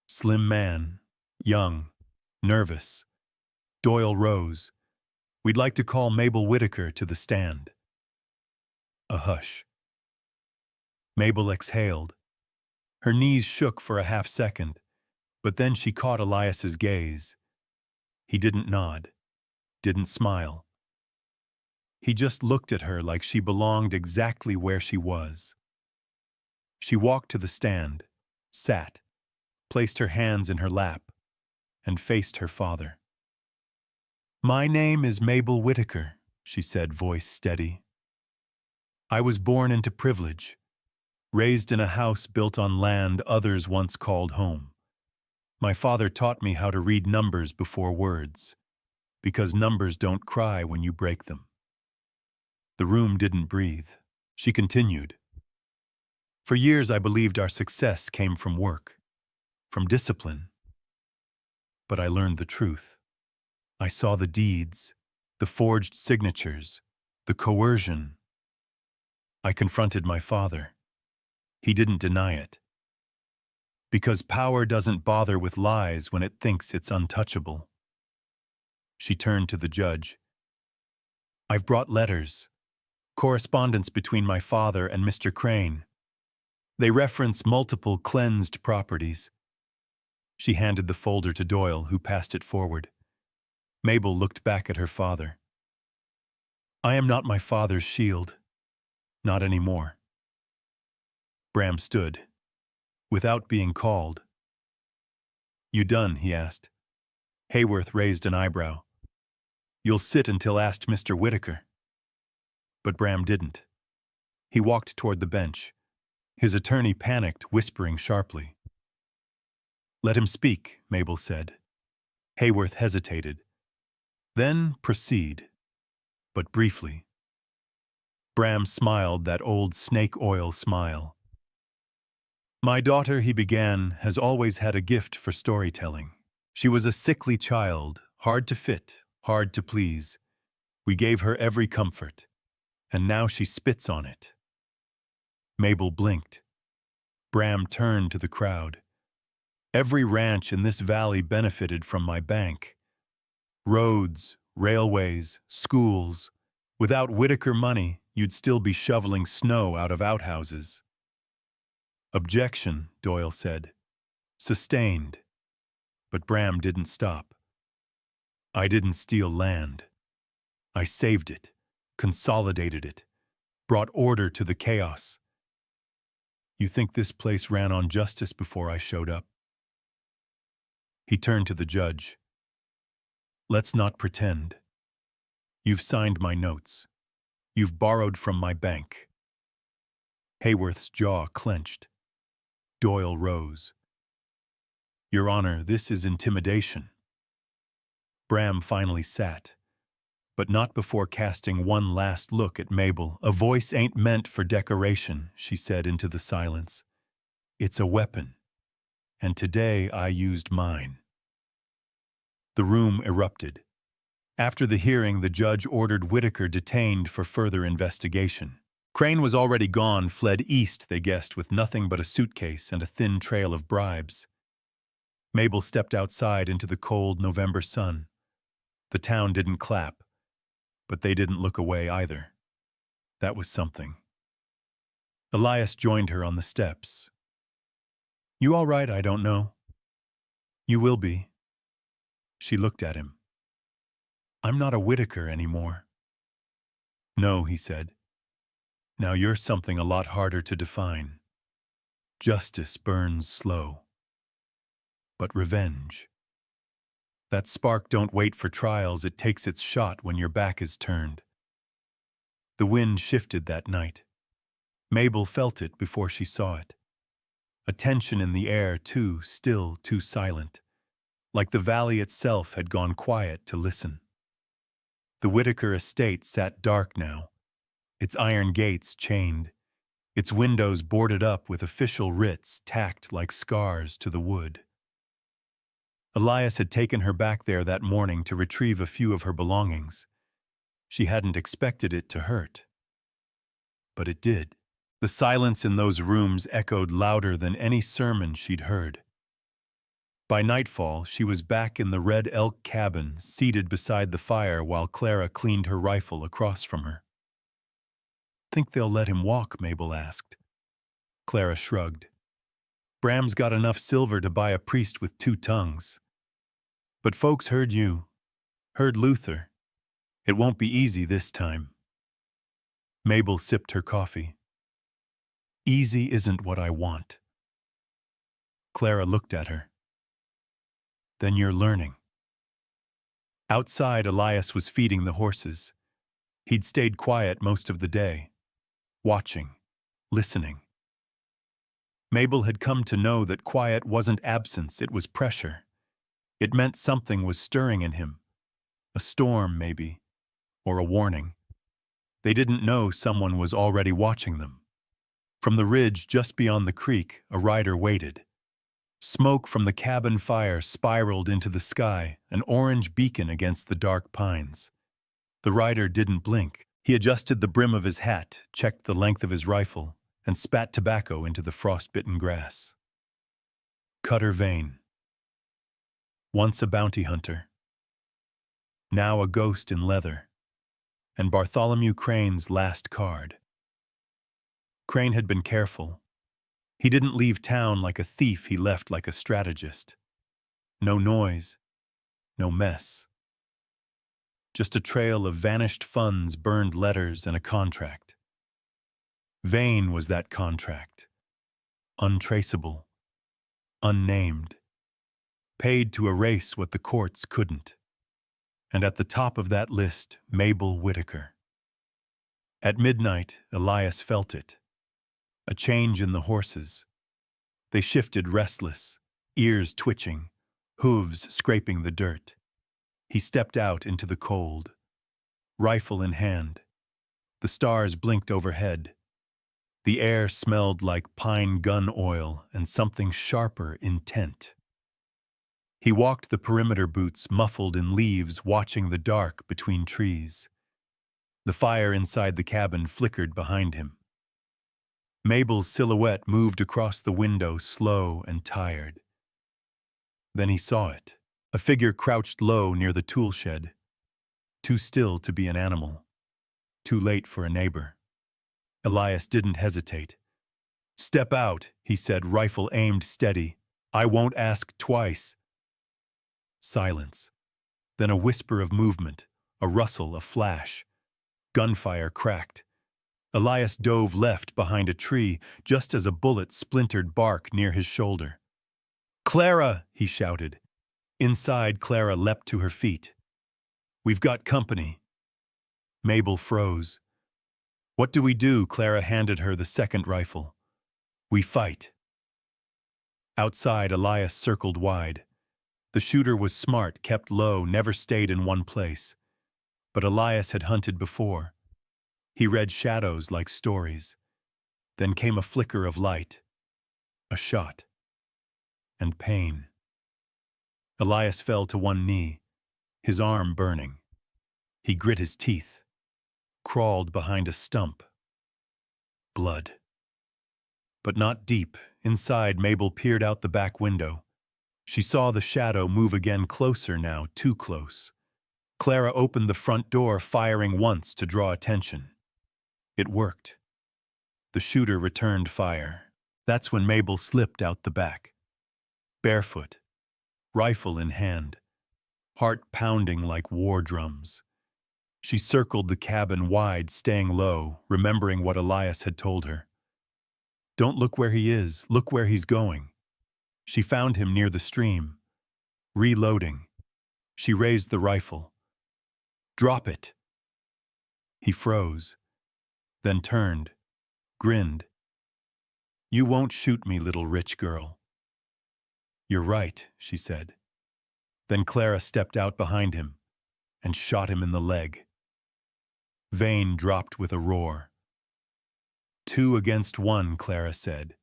Slim man, young, nervous. Doyle rose. "We'd like to call Mabel Whitaker to the stand." A hush. Mabel exhaled. Her knees shook for a half-second, but then she caught Elias's gaze. He didn't nod, didn't smile. He just looked at her like she belonged exactly where she was. She walked to the stand, sat, placed her hands in her lap, and faced her father. "My name is Mabel Whitaker," she said, voice steady. "I was born into privilege, raised in a house built on land others once called home. My father taught me how to read numbers before words, because numbers don't cry when you break them." The room didn't breathe. She continued. "For years I believed our success came from work, from discipline. But I learned the truth. I saw the deeds, the forged signatures, the coercion. I confronted my father. He didn't deny it. Because power doesn't bother with lies when it thinks it's untouchable." She turned to the judge. "I've brought letters, correspondence between my father and Mr. Crane. They reference multiple cleansed properties." She handed the folder to Doyle, who passed it forward. Mabel looked back at her father. "I am not my father's shield. Not anymore." Bram stood, without being called. "You done?" he asked. Hayworth raised an eyebrow. "You'll sit until asked Mr. Whitaker." But Bram didn't. He walked toward the bench. His attorney panicked, whispering sharply. "Let him speak," Mabel said. Hayworth hesitated. "Then proceed, but briefly." Bram smiled that old snake oil smile. "My daughter," he began, "has always had a gift for storytelling. She was a sickly child, hard to fit, hard to please. We gave her every comfort, and now she spits on it." Mabel blinked. Bram turned to the crowd. "Every ranch in this valley benefited from my bank. Roads, railways, schools. Without Whitaker money, you'd still be shoveling snow out of outhouses." "Objection," Doyle said. "Sustained." But Bram didn't stop. "I didn't steal land. I saved it, consolidated it, brought order to the chaos. You think this place ran on justice before I showed up?" He turned to the judge. "Let's not pretend. You've signed my notes. You've borrowed from my bank." Hayworth's jaw clenched. Doyle rose. "Your Honor, this is intimidation." Bram finally sat, but not before casting one last look at Mabel. "A voice ain't meant for decoration," she said into the silence. "It's a weapon, and today I used mine." The room erupted. After the hearing, the judge ordered Whitaker detained for further investigation. Crane was already gone, fled east, they guessed, with nothing but a suitcase and a thin trail of bribes. Mabel stepped outside into the cold November sun. The town didn't clap, but they didn't look away either. That was something. Elias joined her on the steps. "You all right? I don't know." "You will be." She looked at him. "I'm not a Whitaker anymore." "No," he said. "Now you're something a lot harder to define. Justice burns slow. But revenge. That spark don't wait for trials, it takes its shot when your back is turned." The wind shifted that night. Mabel felt it before she saw it. A tension in the air, too still, too silent, like the valley itself had gone quiet to listen. The Whitaker estate sat dark now, its iron gates chained, its windows boarded up with official writs tacked like scars to the wood. Elias had taken her back there that morning to retrieve a few of her belongings. She hadn't expected it to hurt. But it did. The silence in those rooms echoed louder than any sermon she'd heard. By nightfall, she was back in the Red Elk cabin, seated beside the fire while Clara cleaned her rifle across from her. "Think they'll let him walk?" Mabel asked. Clara shrugged. "Bram's got enough silver to buy a priest with 2 tongues. But folks heard you, heard Luther. It won't be easy this time." Mabel sipped her coffee. "Easy isn't what I want." Clara looked at her. "Then you're learning." Outside, Elias was feeding the horses. He'd stayed quiet most of the day, watching, listening. Mabel had come to know that quiet wasn't absence, it was pressure. It meant something was stirring in him. A storm, maybe, or a warning. They didn't know someone was already watching them. From the ridge just beyond the creek, a rider waited. Smoke from the cabin fire spiraled into the sky, an orange beacon against the dark pines. The rider didn't blink. He adjusted the brim of his hat, checked the length of his rifle, and spat tobacco into the frostbitten grass. Cutter Vane. Once a bounty hunter. Now a ghost in leather. And Bartholomew Crane's last card. Crane had been careful. He didn't leave town like a thief, he left like a strategist. No noise, no mess. Just a trail of vanished funds, burned letters, and a contract. Vane was that contract. Untraceable. Unnamed. Paid to erase what the courts couldn't. And at the top of that list, Mabel Whitaker. At midnight, Elias felt it. A change in the horses. They shifted restless, ears twitching, hooves scraping the dirt. He stepped out into the cold, rifle in hand. The stars blinked overhead. The air smelled like pine gun oil and something sharper, intent. He walked the perimeter boots muffled in leaves, watching the dark between trees. The fire inside the cabin flickered behind him. Mabel's silhouette moved across the window, slow and tired. Then he saw it. A figure crouched low near the tool shed. Too still to be an animal. Too late for a neighbor. Elias didn't hesitate. "Step out," he said, rifle aimed steady. "I won't ask twice." Silence. Then a whisper of movement, a rustle, a flash. Gunfire cracked. Elias dove left behind a tree just as a bullet splintered bark near his shoulder. "Clara!" he shouted. Inside, Clara leapt to her feet. "We've got company." Mabel froze. "What do we do?" Clara handed her the second rifle. "We fight." Outside, Elias circled wide. The shooter was smart, kept low, never stayed in one place. But Elias had hunted before. He read shadows like stories. Then came a flicker of light, a shot, and pain. Elias fell to one knee, his arm burning. He grit his teeth, crawled behind a stump. Blood. But not deep. Inside, Mabel peered out the back window. She saw the shadow move again, closer now, too close. Clara opened the front door, firing once to draw attention. It worked. The shooter returned fire. That's when Mabel slipped out the back. Barefoot, rifle in hand, heart pounding like war drums. She circled the cabin wide, staying low, remembering what Elias had told her. "Don't look where he is, look where he's going." She found him near the stream. Reloading. She raised the rifle. "Drop it." He froze, then turned, grinned. "You won't shoot me, little rich girl." "You're right," she said. Then Clara stepped out behind him and shot him in the leg. Vane dropped with a roar. "2 against 1, Clara said.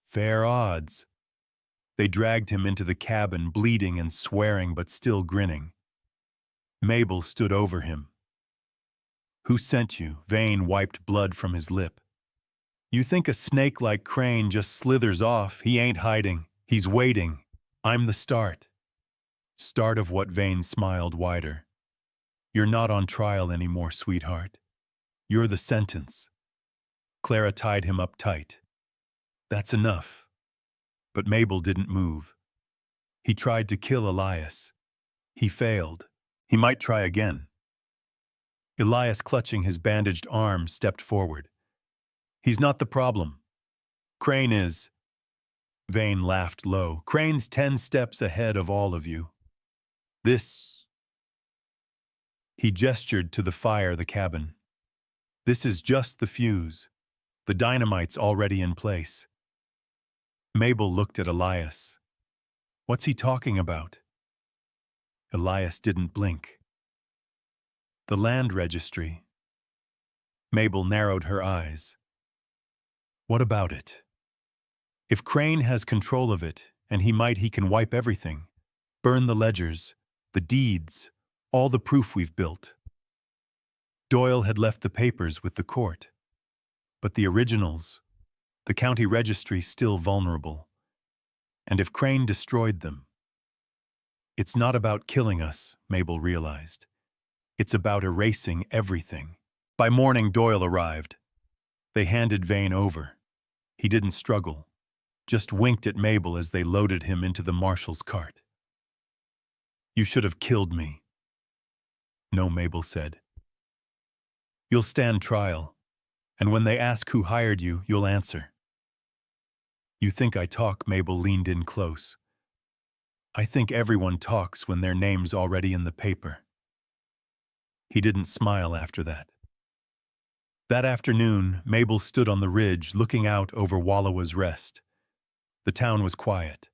"Fair odds." They dragged him into the cabin, bleeding and swearing but still grinning. Mabel stood over him. "Who sent you?" Vane wiped blood from his lip. You think a snake like Crane just slithers off. He ain't hiding. He's waiting. I'm the start. Start of what? Vane smiled wider. You're not on trial anymore, sweetheart. You're the sentence. Clara tied him up tight. That's enough. But Mabel didn't move. He tried to kill Elias. He failed. He might try again. Elias, clutching his bandaged arm, stepped forward. He's not the problem. Crane is. Vane laughed low. Crane's 10 steps ahead of all of you. This. He gestured to the fire, the cabin. This is just the fuse. The dynamite's already in place. Mabel looked at Elias. What's he talking about? Elias didn't blink. The land registry. Mabel narrowed her eyes. What about it? If Crane has control of it, and he can wipe everything. Burn the ledgers, the deeds, all the proof we've built. Doyle had left the papers with the court. But the originals, the county registry, still vulnerable. And if Crane destroyed them, it's not about killing us, Mabel realized. It's about erasing everything. By morning, Doyle arrived. They handed Vane over. He didn't struggle, just winked at Mabel as they loaded him into the marshal's cart. You should have killed me. No, Mabel said. You'll stand trial, and when they ask who hired you, you'll answer. You think I talk? Mabel leaned in close. I think everyone talks when their name's already in the paper. He didn't smile after that. That afternoon, Mabel stood on the ridge looking out over Wallowa's Rest. The town was quiet,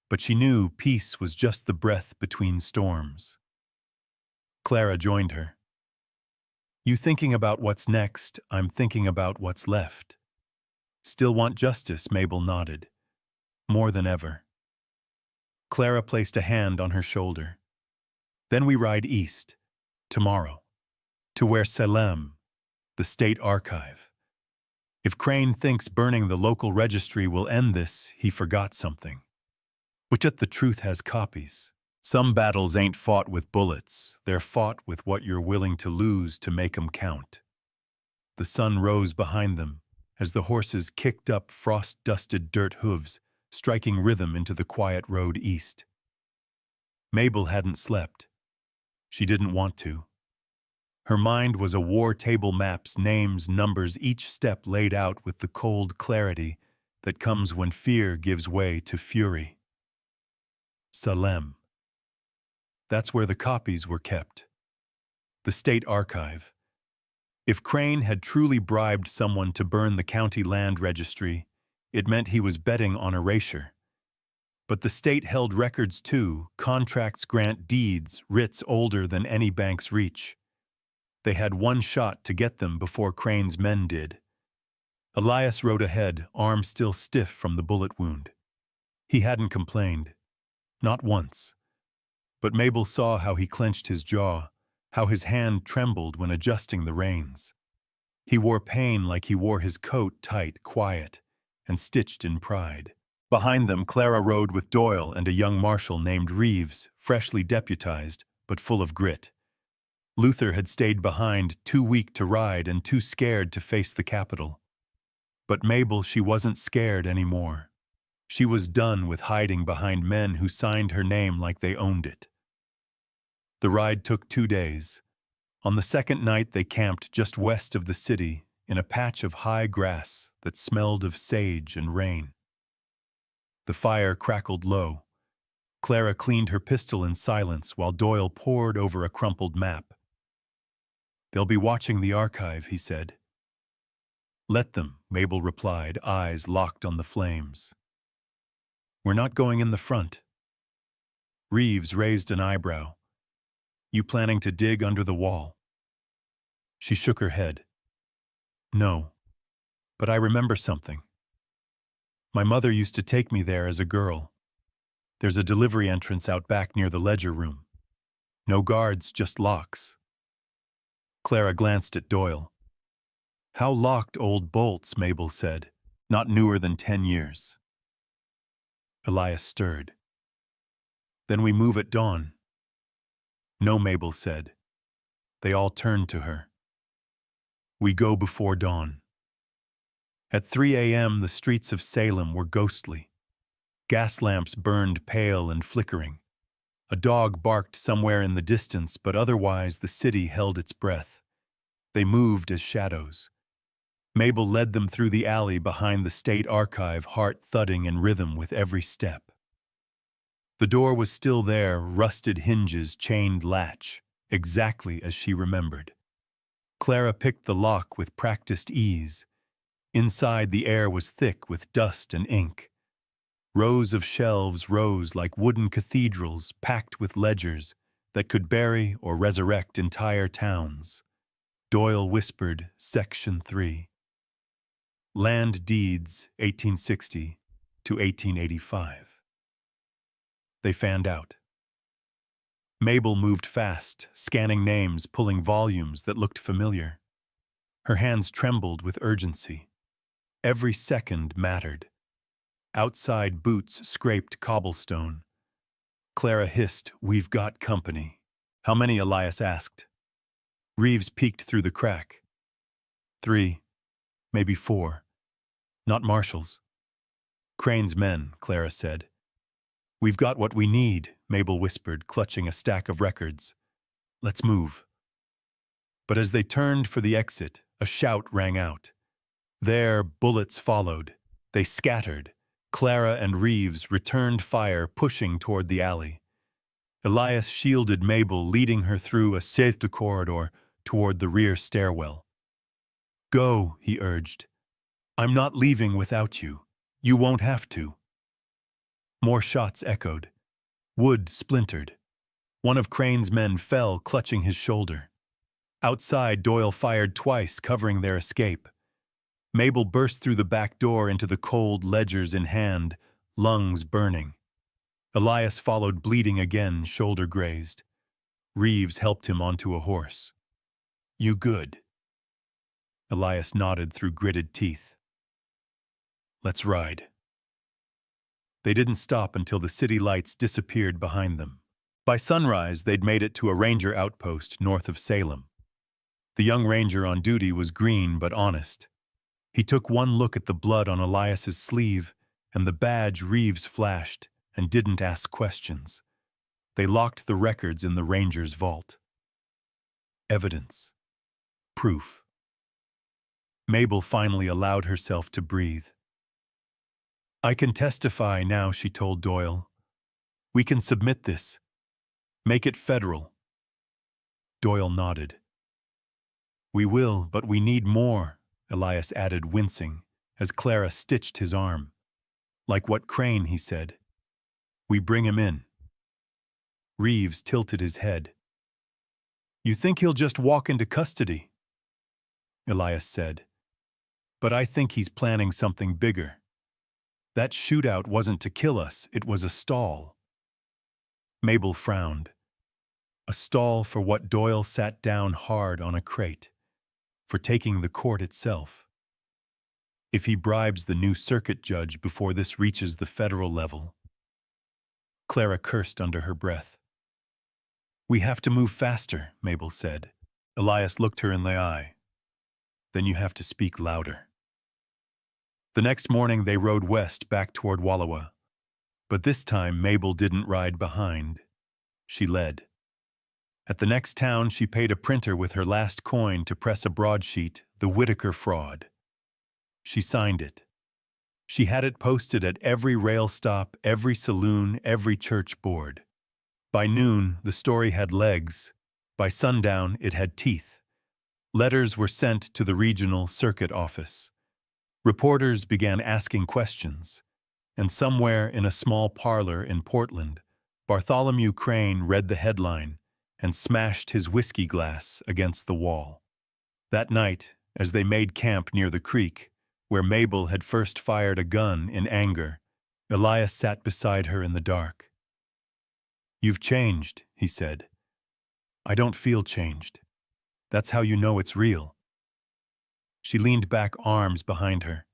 but she knew peace was just the breath between storms. Clara joined her. You thinking about what's next? I'm thinking about what's left. Still want justice? Mabel nodded. More than ever. Clara placed a hand on her shoulder. Then we ride east, tomorrow, to where Salem, the state archive. If Crane thinks burning the local registry will end this, he forgot something. Which the truth has copies. Some battles ain't fought with bullets. They're fought with what you're willing to lose to make 'em count. The sun rose behind them as the horses kicked up frost-dusted dirt hooves, striking rhythm into the quiet road east. Mabel hadn't slept. She didn't want to. Her mind was a war table, maps, names, numbers, each step laid out with the cold clarity that comes when fear gives way to fury. Salem. That's where the copies were kept. The state archive. If Crane had truly bribed someone to burn the county land registry, it meant he was betting on erasure. But the state held records too, contracts, grant deeds, writs older than any bank's reach. They had one shot to get them before Crane's men did. Elias rode ahead, arm still stiff from the bullet wound. He hadn't complained. Not once. But Mabel saw how he clenched his jaw, how his hand trembled when adjusting the reins. He wore pain like he wore his coat, tight, quiet, and stitched in pride. Behind them, Clara rode with Doyle and a young marshal named Reeves, freshly deputized, but full of grit. Luther had stayed behind, too weak to ride and too scared to face the capital. But Mabel, she wasn't scared anymore. She was done with hiding behind men who signed her name like they owned it. The ride took 2 days. On the second night, they camped just west of the city in a patch of high grass that smelled of sage and rain. The fire crackled low. Clara cleaned her pistol in silence while Doyle pored over a crumpled map. They'll be watching the archive, he said. Let them, Mabel replied, eyes locked on the flames. We're not going in the front. Reeves raised an eyebrow. You planning to dig under the wall? She shook her head. No, but I remember something. My mother used to take me there as a girl. There's a delivery entrance out back near the ledger room. No guards, just locks. Clara glanced at Doyle. How locked old bolts, Mabel said. Not newer than 10 years. Elias stirred. Then we move at dawn. No, Mabel said. They all turned to her. We go before dawn. At 3 a.m., the streets of Salem were ghostly. Gas lamps burned pale and flickering. A dog barked somewhere in the distance, but otherwise the city held its breath. They moved as shadows. Mabel led them through the alley behind the state archive, heart thudding in rhythm with every step. The door was still there, rusted hinges, chained latch, exactly as she remembered. Clara picked the lock with practiced ease. Inside, the air was thick with dust and ink. Rows of shelves rose like wooden cathedrals packed with ledgers that could bury or resurrect entire towns. Doyle whispered, Section 3. Land Deeds, 1860 to 1885. They fanned out. Mabel moved fast, scanning names, pulling volumes that looked familiar. Her hands trembled with urgency. Every second mattered. Outside boots scraped cobblestone. Clara hissed, We've got company. How many? Elias asked. Reeves peeked through the crack. 3, maybe 4. Not Marshall's. Crane's men, Clara said. We've got what we need, Mabel whispered, clutching a stack of records. Let's move. But as they turned for the exit, a shout rang out. There, bullets followed. They scattered. Clara and Reeves returned fire, pushing toward the alley. Elias shielded Mabel, leading her through a safety corridor toward the rear stairwell. Go, he urged. I'm not leaving without you. You won't have to. More shots echoed. Wood splintered. One of Crane's men fell, clutching his shoulder. Outside, Doyle fired twice, covering their escape. Mabel burst through the back door into the cold, ledgers in hand, lungs burning. Elias followed, bleeding again, shoulder grazed. Reeves helped him onto a horse. You good? Elias nodded through gritted teeth. Let's ride. They didn't stop until the city lights disappeared behind them. By sunrise, they'd made it to a ranger outpost north of Salem. The young ranger on duty was green but honest. He took one look at the blood on Elias's sleeve and the badge Reeves flashed and didn't ask questions. They locked the records in the ranger's vault. Evidence. Proof. Mabel finally allowed herself to breathe. I can testify now, she told Doyle. We can submit this. Make it federal. Doyle nodded. We will, but we need more, Elias added, wincing, as Clara stitched his arm. Like what Crane, he said. We bring him in. Reeves tilted his head. You think he'll just walk into custody? Elias said. But I think he's planning something bigger. That shootout wasn't to kill us, it was a stall. Mabel frowned. A stall for what Doyle sat down hard on a crate. For taking the court itself. If he bribes the new circuit judge before this reaches the federal level. Clara cursed under her breath. We have to move faster, Mabel said. Elias looked her in the eye. Then you have to speak louder. The next morning they rode west back toward Wallowa. But this time Mabel didn't ride behind. She led. At the next town, she paid a printer with her last coin to press a broadsheet, The Whitaker Fraud. She signed it. She had it posted at every rail stop, every saloon, every church board. By noon, the story had legs. By sundown, it had teeth. Letters were sent to the regional circuit office. Reporters began asking questions. And somewhere in a small parlor in Portland, Bartholomew Crane read the headline and smashed his whiskey glass against the wall. That night, as they made camp near the creek, where Mabel had first fired a gun in anger, Elias sat beside her in the dark. You've changed, he said. I don't feel changed. That's how you know it's real. She leaned back, arms behind her.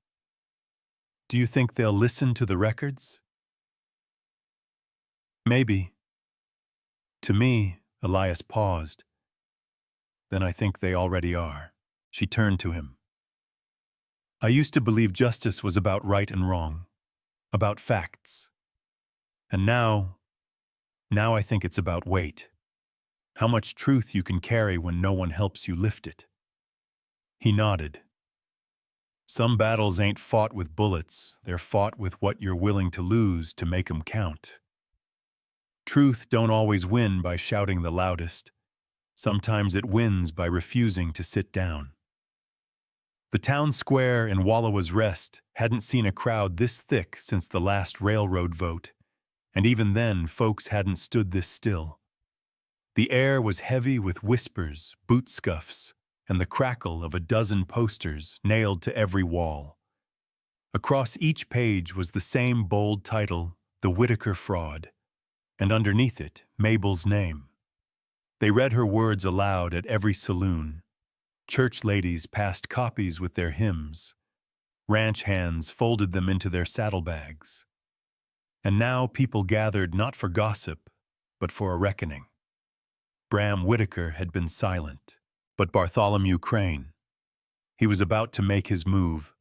Do you think they'll listen to the records? Maybe. To me, Elias paused. Then I think they already are. She turned to him. I used to believe justice was about right and wrong, about facts. And now I think it's about weight. How much truth you can carry when no one helps you lift it. He nodded. Some battles ain't fought with bullets, they're fought with what you're willing to lose to make 'em count. Truth don't always win by shouting the loudest. Sometimes it wins by refusing to sit down. The town square in Wallowa's Rest hadn't seen a crowd this thick since the last railroad vote, and even then folks hadn't stood this still. The air was heavy with whispers, boot scuffs, and the crackle of a dozen posters nailed to every wall. Across each page was the same bold title, The Whitaker Fraud, and underneath it, Mabel's name. They read her words aloud at every saloon. Church ladies passed copies with their hymns. Ranch hands folded them into their saddlebags. And now people gathered not for gossip, but for a reckoning. Bram Whitaker had been silent, but Bartholomew Crane. He was about to make his move.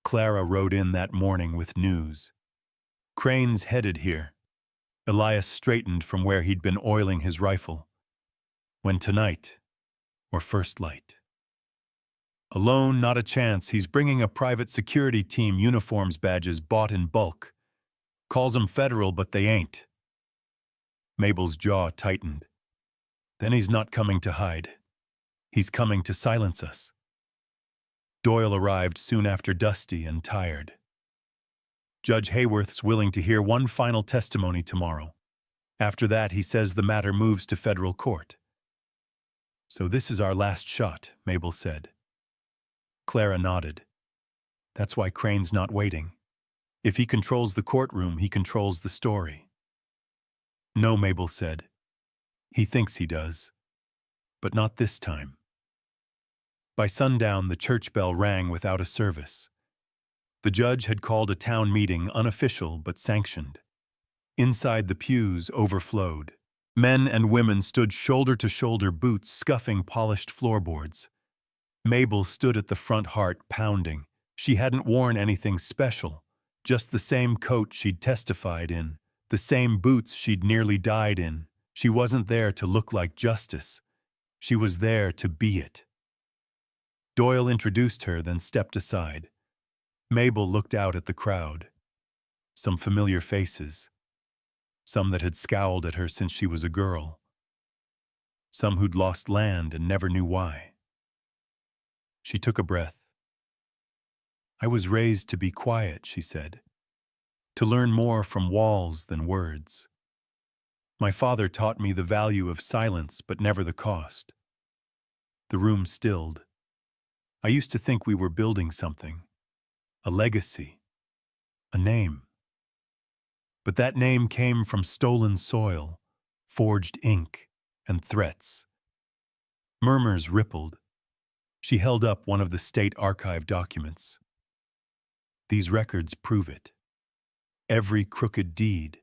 Clara rode in that morning with news. Crane's headed here. Elias straightened from where he'd been oiling his rifle. When tonight, or first light. Alone, not a chance. He's bringing a private security team, uniforms, badges bought in bulk. Calls 'em federal, but they ain't. Mabel's jaw tightened. Then he's not coming to hide. He's coming to silence us. Doyle arrived soon after, dusty and tired. Judge Hayworth's willing to hear one final testimony tomorrow. After that, he says the matter moves to federal court. So this is our last shot, Mabel said. Clara nodded. That's why Crane's not waiting. If he controls the courtroom, he controls the story. No, Mabel said. He thinks he does. But not this time. By sundown, the church bell rang without a service. The judge had called a town meeting, unofficial but sanctioned. Inside, the pews overflowed. Men and women stood shoulder to shoulder, boots scuffing polished floorboards. Mabel stood at the front, heart pounding. She hadn't worn anything special, just the same coat she'd testified in, the same boots she'd nearly died in. She wasn't there to look like justice. She was there to be it. Doyle introduced her, then stepped aside. Mabel looked out at the crowd. Some familiar faces. Some that had scowled at her since she was a girl. Some who'd lost land and never knew why. She took a breath. I was raised to be quiet, she said. To learn more from walls than words. My father taught me the value of silence, but never the cost. The room stilled. I used to think we were building something. A legacy. A name. But that name came from stolen soil, forged ink, and threats. Murmurs rippled. She held up one of the state archive documents. These records prove it. Every crooked deed,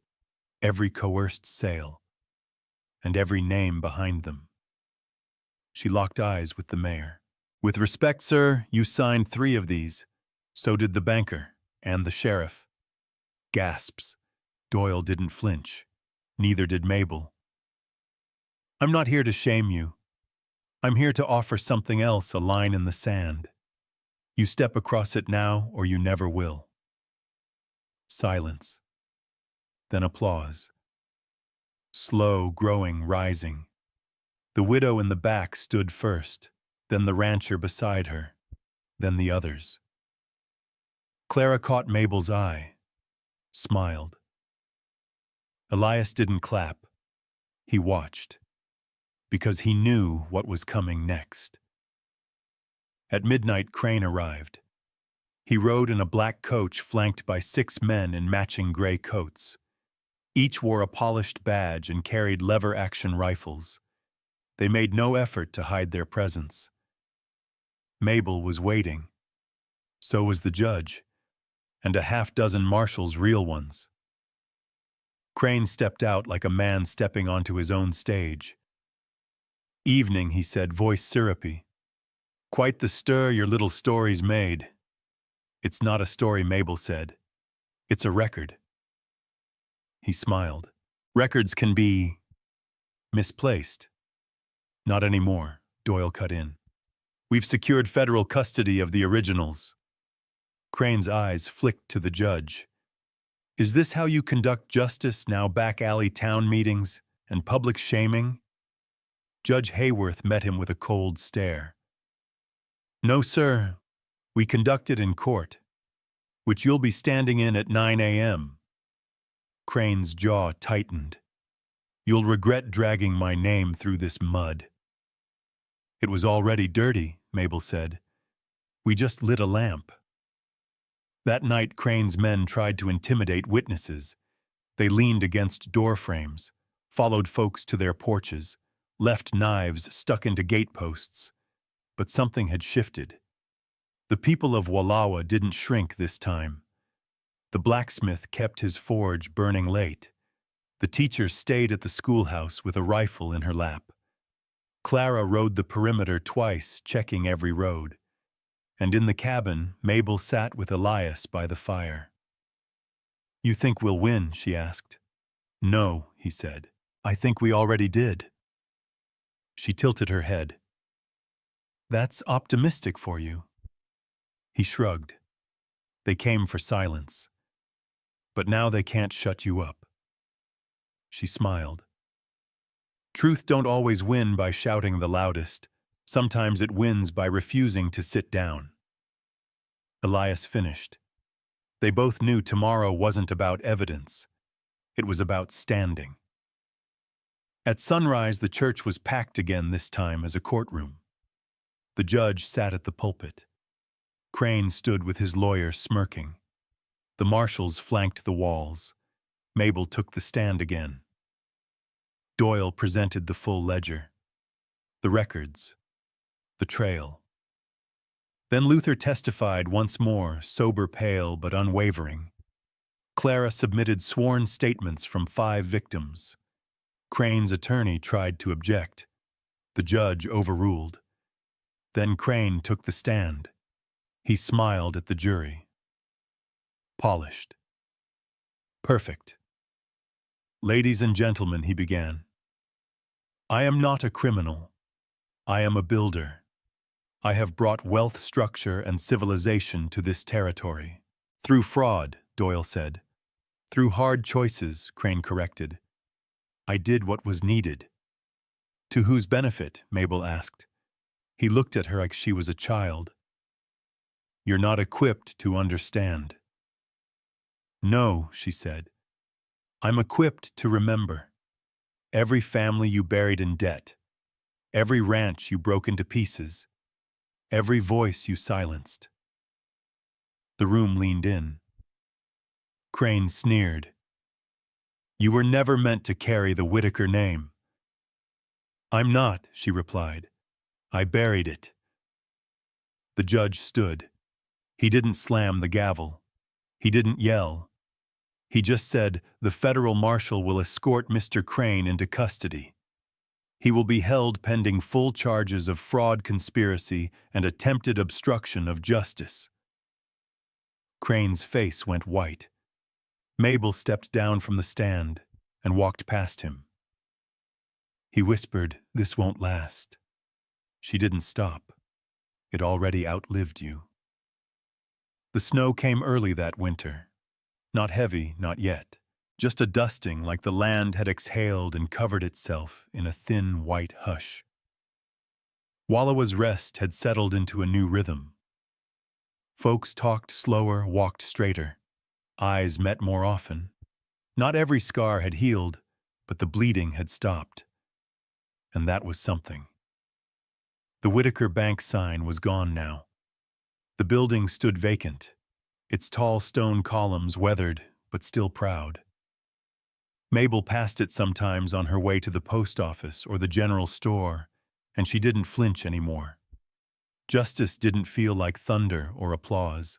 every coerced sale, and every name behind them. She locked eyes with the mayor. With respect, sir, you signed 3 of these. So did the banker and the sheriff. Gasps. Doyle didn't flinch. Neither did Mabel. I'm not here to shame you. I'm here to offer something else, a line in the sand. You step across it now, or you never will. Silence. Then applause. Slow, growing, rising. The widow in the back stood first, then the rancher beside her, then the others. Clara caught Mabel's eye, smiled. Elias didn't clap. He watched, because he knew what was coming next. At midnight, Crane arrived. He rode in a black coach flanked by 6 men in matching gray coats. Each wore a polished badge and carried lever-action rifles. They made no effort to hide their presence. Mabel was waiting. So was the judge, and a half-dozen marshals, real ones. Crane stepped out like a man stepping onto his own stage. "Evening," he said, voice syrupy. "Quite the stir your little story's made." "It's not a story," Mabel said. "It's a record." He smiled. "Records can be misplaced." "Not anymore," Doyle cut in. "We've secured federal custody of the originals." Crane's eyes flicked to the judge. "Is this how you conduct justice, now back-alley town meetings and public shaming?" Judge Hayworth met him with a cold stare. "No, sir. We conduct it in court, which you'll be standing in at 9 a.m. Crane's jaw tightened. "You'll regret dragging my name through this mud." "It was already dirty," Mabel said. "We just lit a lamp." That night, Crane's men tried to intimidate witnesses. They leaned against door frames, followed folks to their porches, left knives stuck into gateposts. But something had shifted. The people of Wallowa didn't shrink this time. The blacksmith kept his forge burning late. The teacher stayed at the schoolhouse with a rifle in her lap. Clara rode the perimeter twice, checking every road. And in the cabin, Mabel sat with Elias by the fire. "You think we'll win?" she asked. "No," he said. "I think we already did." She tilted her head. "That's optimistic for you." He shrugged. "They came for silence. But now they can't shut you up." She smiled. "Truth don't always win by shouting the loudest. Sometimes it wins by refusing to sit down." Elias finished. They both knew tomorrow wasn't about evidence. It was about standing. At sunrise, the church was packed again, this time as a courtroom. The judge sat at the pulpit. Crane stood with his lawyer smirking. The marshals flanked the walls. Mabel took the stand again. Doyle presented the full ledger. The records. The trail. Then Luther testified once more, sober, pale, but unwavering. Clara submitted sworn statements from 5 victims. Crane's attorney tried to object. The judge overruled. Then Crane took the stand. He smiled at the jury. Polished. Perfect. "Ladies and gentlemen," he began. "I am not a criminal. I am a builder. I have brought wealth, structure, and civilization to this territory. Through fraud," Doyle said. "Through hard choices," Crane corrected. "I did what was needed." "To whose benefit?" Mabel asked. He looked at her like she was a child. "You're not equipped to understand." "No," she said. "I'm equipped to remember. Every family you buried in debt. Every ranch you broke into pieces. Every voice you silenced." The room leaned in. Crane sneered. "You were never meant to carry the Whitaker name." "I'm not," she replied. "I buried it." The judge stood. He didn't slam the gavel. He didn't yell. He just said, "The federal marshal will escort Mr. Crane into custody. He will be held pending full charges of fraud, conspiracy, and attempted obstruction of justice." Crane's face went white. Mabel stepped down from the stand and walked past him. He whispered, "This won't last." She didn't stop. "It already outlived you." The snow came early that winter. Not heavy, not yet. Just a dusting like the land had exhaled and covered itself in a thin white hush. Wallowa's rest had settled into a new rhythm. Folks talked slower, walked straighter. Eyes met more often. Not every scar had healed, but the bleeding had stopped. And that was something. The Whitaker Bank sign was gone now. The building stood vacant, its tall stone columns weathered but still proud. Mabel passed it sometimes on her way to the post office or the general store, and she didn't flinch anymore. Justice didn't feel like thunder or applause.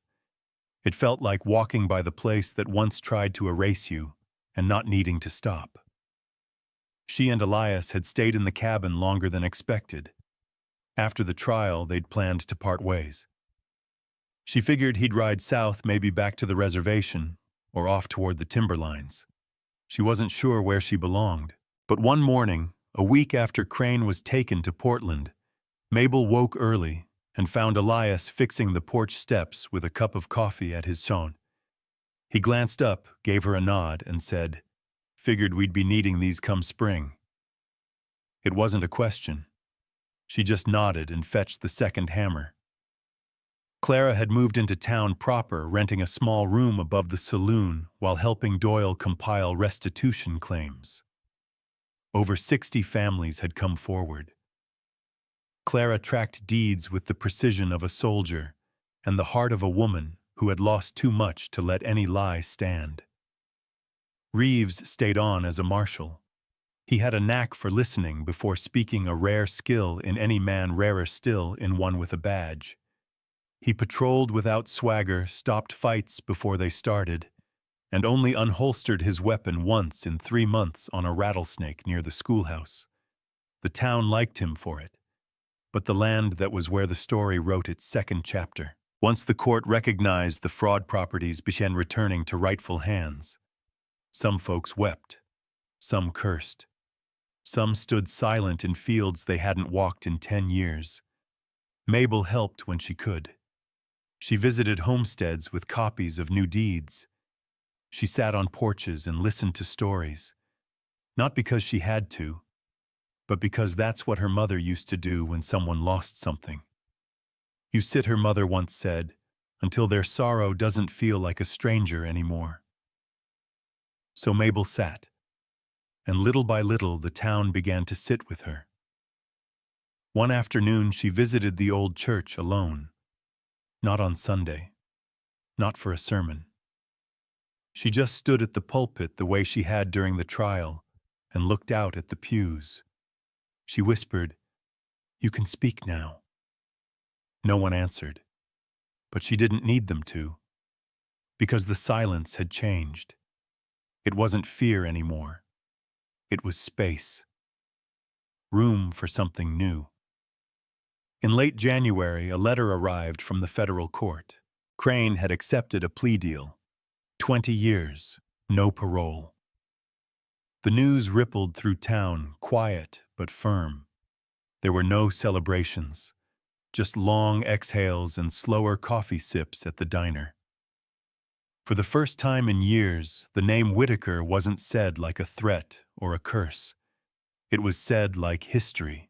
It felt like walking by the place that once tried to erase you and not needing to stop. She and Elias had stayed in the cabin longer than expected. After the trial, they'd planned to part ways. She figured he'd ride south, maybe back to the reservation, or off toward the timberlines. She wasn't sure where she belonged. But one morning, a week after Crane was taken to Portland, Mabel woke early and found Elias fixing the porch steps with a cup of coffee at his son. He glanced up, gave her a nod, and said, "Figured we'd be needing these come spring." It wasn't a question. She just nodded and fetched the second hammer. Clara had moved into town proper, renting a small room above the saloon while helping Doyle compile restitution claims. Over 60 families had come forward. Clara tracked deeds with the precision of a soldier and the heart of a woman who had lost too much to let any lie stand. Reeves stayed on as a marshal. He had a knack for listening before speaking, a rare skill in any man, rarer still in one with a badge. He patrolled without swagger, stopped fights before they started, and only unholstered his weapon once in 3 months on a rattlesnake near the schoolhouse. The town liked him for it, but the land that was where the story wrote its second chapter. Once the court recognized the fraud properties began returning to rightful hands. Some folks wept, some cursed. Some stood silent in fields they hadn't walked in 10 years. Mabel helped when she could. She visited homesteads with copies of new deeds. She sat on porches and listened to stories, not because she had to, but because that's what her mother used to do when someone lost something. "You sit," her mother once said, "until their sorrow doesn't feel like a stranger anymore." So Mabel sat, and little by little the town began to sit with her. One afternoon she visited the old church alone. Not on Sunday. Not for a sermon. She just stood at the pulpit the way she had during the trial and looked out at the pews. She whispered, "You can speak now." No one answered, but she didn't need them to, because the silence had changed. It wasn't fear anymore. It was space. Room for something new. In late January, a letter arrived from the federal court. Crane had accepted a plea deal. 20 years, no parole. The news rippled through town, quiet but firm. There were no celebrations, just long exhales and slower coffee sips at the diner. For the first time in years, the name Whitaker wasn't said like a threat or a curse. It was said like history.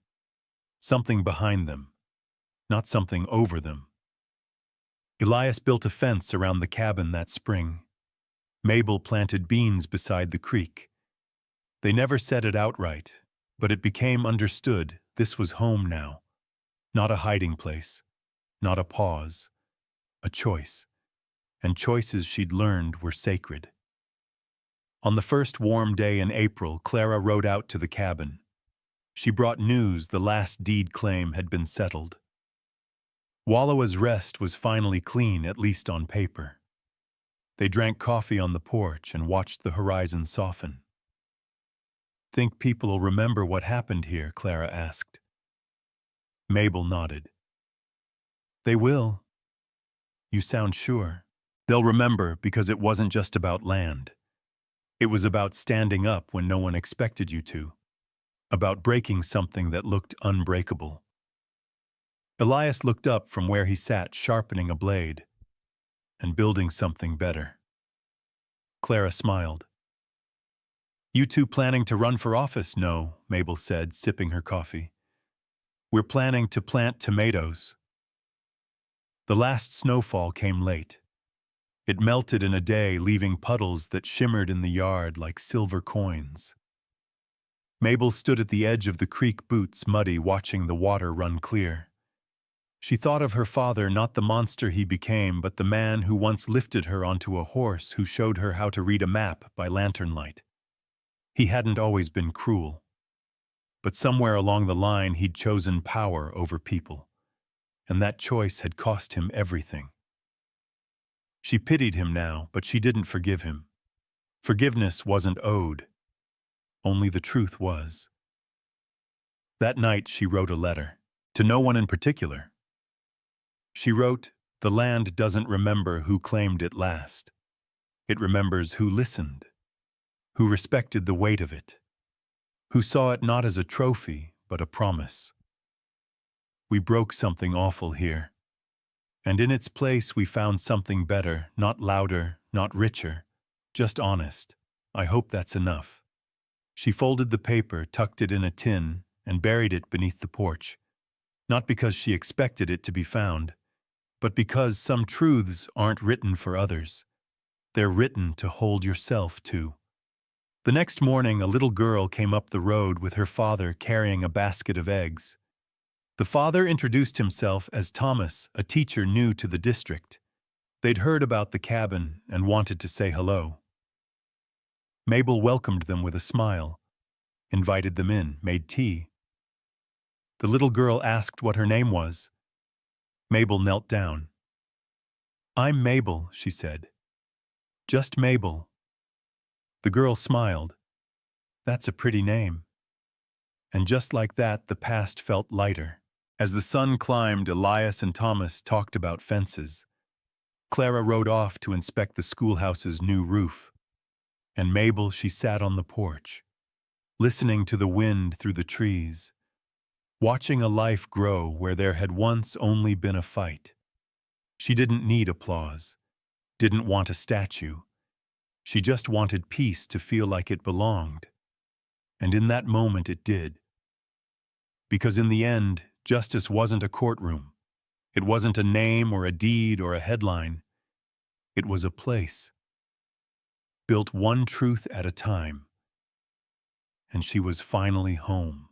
Something behind them, not something over them. Elias built a fence around the cabin that spring. Mabel planted beans beside the creek. They never said it outright, but it became understood this was home now. Not a hiding place, not a pause, a choice. And choices she'd learned were sacred. On the first warm day in April, Clara rode out to the cabin. She brought news the last deed claim had been settled. Wallowa's Rest was finally clean, at least on paper. They drank coffee on the porch and watched the horizon soften. "Think people'll remember what happened here?" Clara asked. Mabel nodded. "They will." "You sound sure." "They'll remember because it wasn't just about land. It was about standing up when no one expected you to. About breaking something that looked unbreakable." Elias looked up from where he sat, sharpening a blade, "and building something better." Clara smiled. "You two planning to run for office?" "No," Mabel said, sipping her coffee. "We're planning to plant tomatoes." The last snowfall came late. It melted in a day, leaving puddles that shimmered in the yard like silver coins. Mabel stood at the edge of the creek, boots muddy, watching the water run clear. She thought of her father, not the monster he became, but the man who once lifted her onto a horse, who showed her how to read a map by lantern light. He hadn't always been cruel, but somewhere along the line he'd chosen power over people. and that choice had cost him everything. She pitied him now, but she didn't forgive him. Forgiveness wasn't owed. Only the truth was. That night she wrote a letter, to no one in particular. She wrote, "The land doesn't remember who claimed it last. It remembers who listened, who respected the weight of it, who saw it not as a trophy, but a promise. We broke something awful here, and in its place we found something better, not louder, not richer, just honest. I hope that's enough." She folded the paper, tucked it in a tin, and buried it beneath the porch, not because she expected it to be found, but because some truths aren't written for others. They're written to hold yourself to. The next morning, a little girl came up the road with her father carrying a basket of eggs. The father introduced himself as Thomas, a teacher new to the district. They'd heard about the cabin and wanted to say hello. Mabel welcomed them with a smile, invited them in, made tea. The little girl asked what her name was. Mabel knelt down. "I'm Mabel," she said. "Just Mabel." The girl smiled. "That's a pretty name." And just like that, the past felt lighter. As the sun climbed, Elias and Thomas talked about fences. Clara rode off to inspect the schoolhouse's new roof. And Mabel, she sat on the porch, listening to the wind through the trees, watching a life grow where there had once only been a fight. She didn't need applause, didn't want a statue. She just wanted peace to feel like it belonged. And in that moment it did. Because in the end, justice wasn't a courtroom. It wasn't a name or a deed or a headline. It was a place, built one truth at a time. And she was finally home.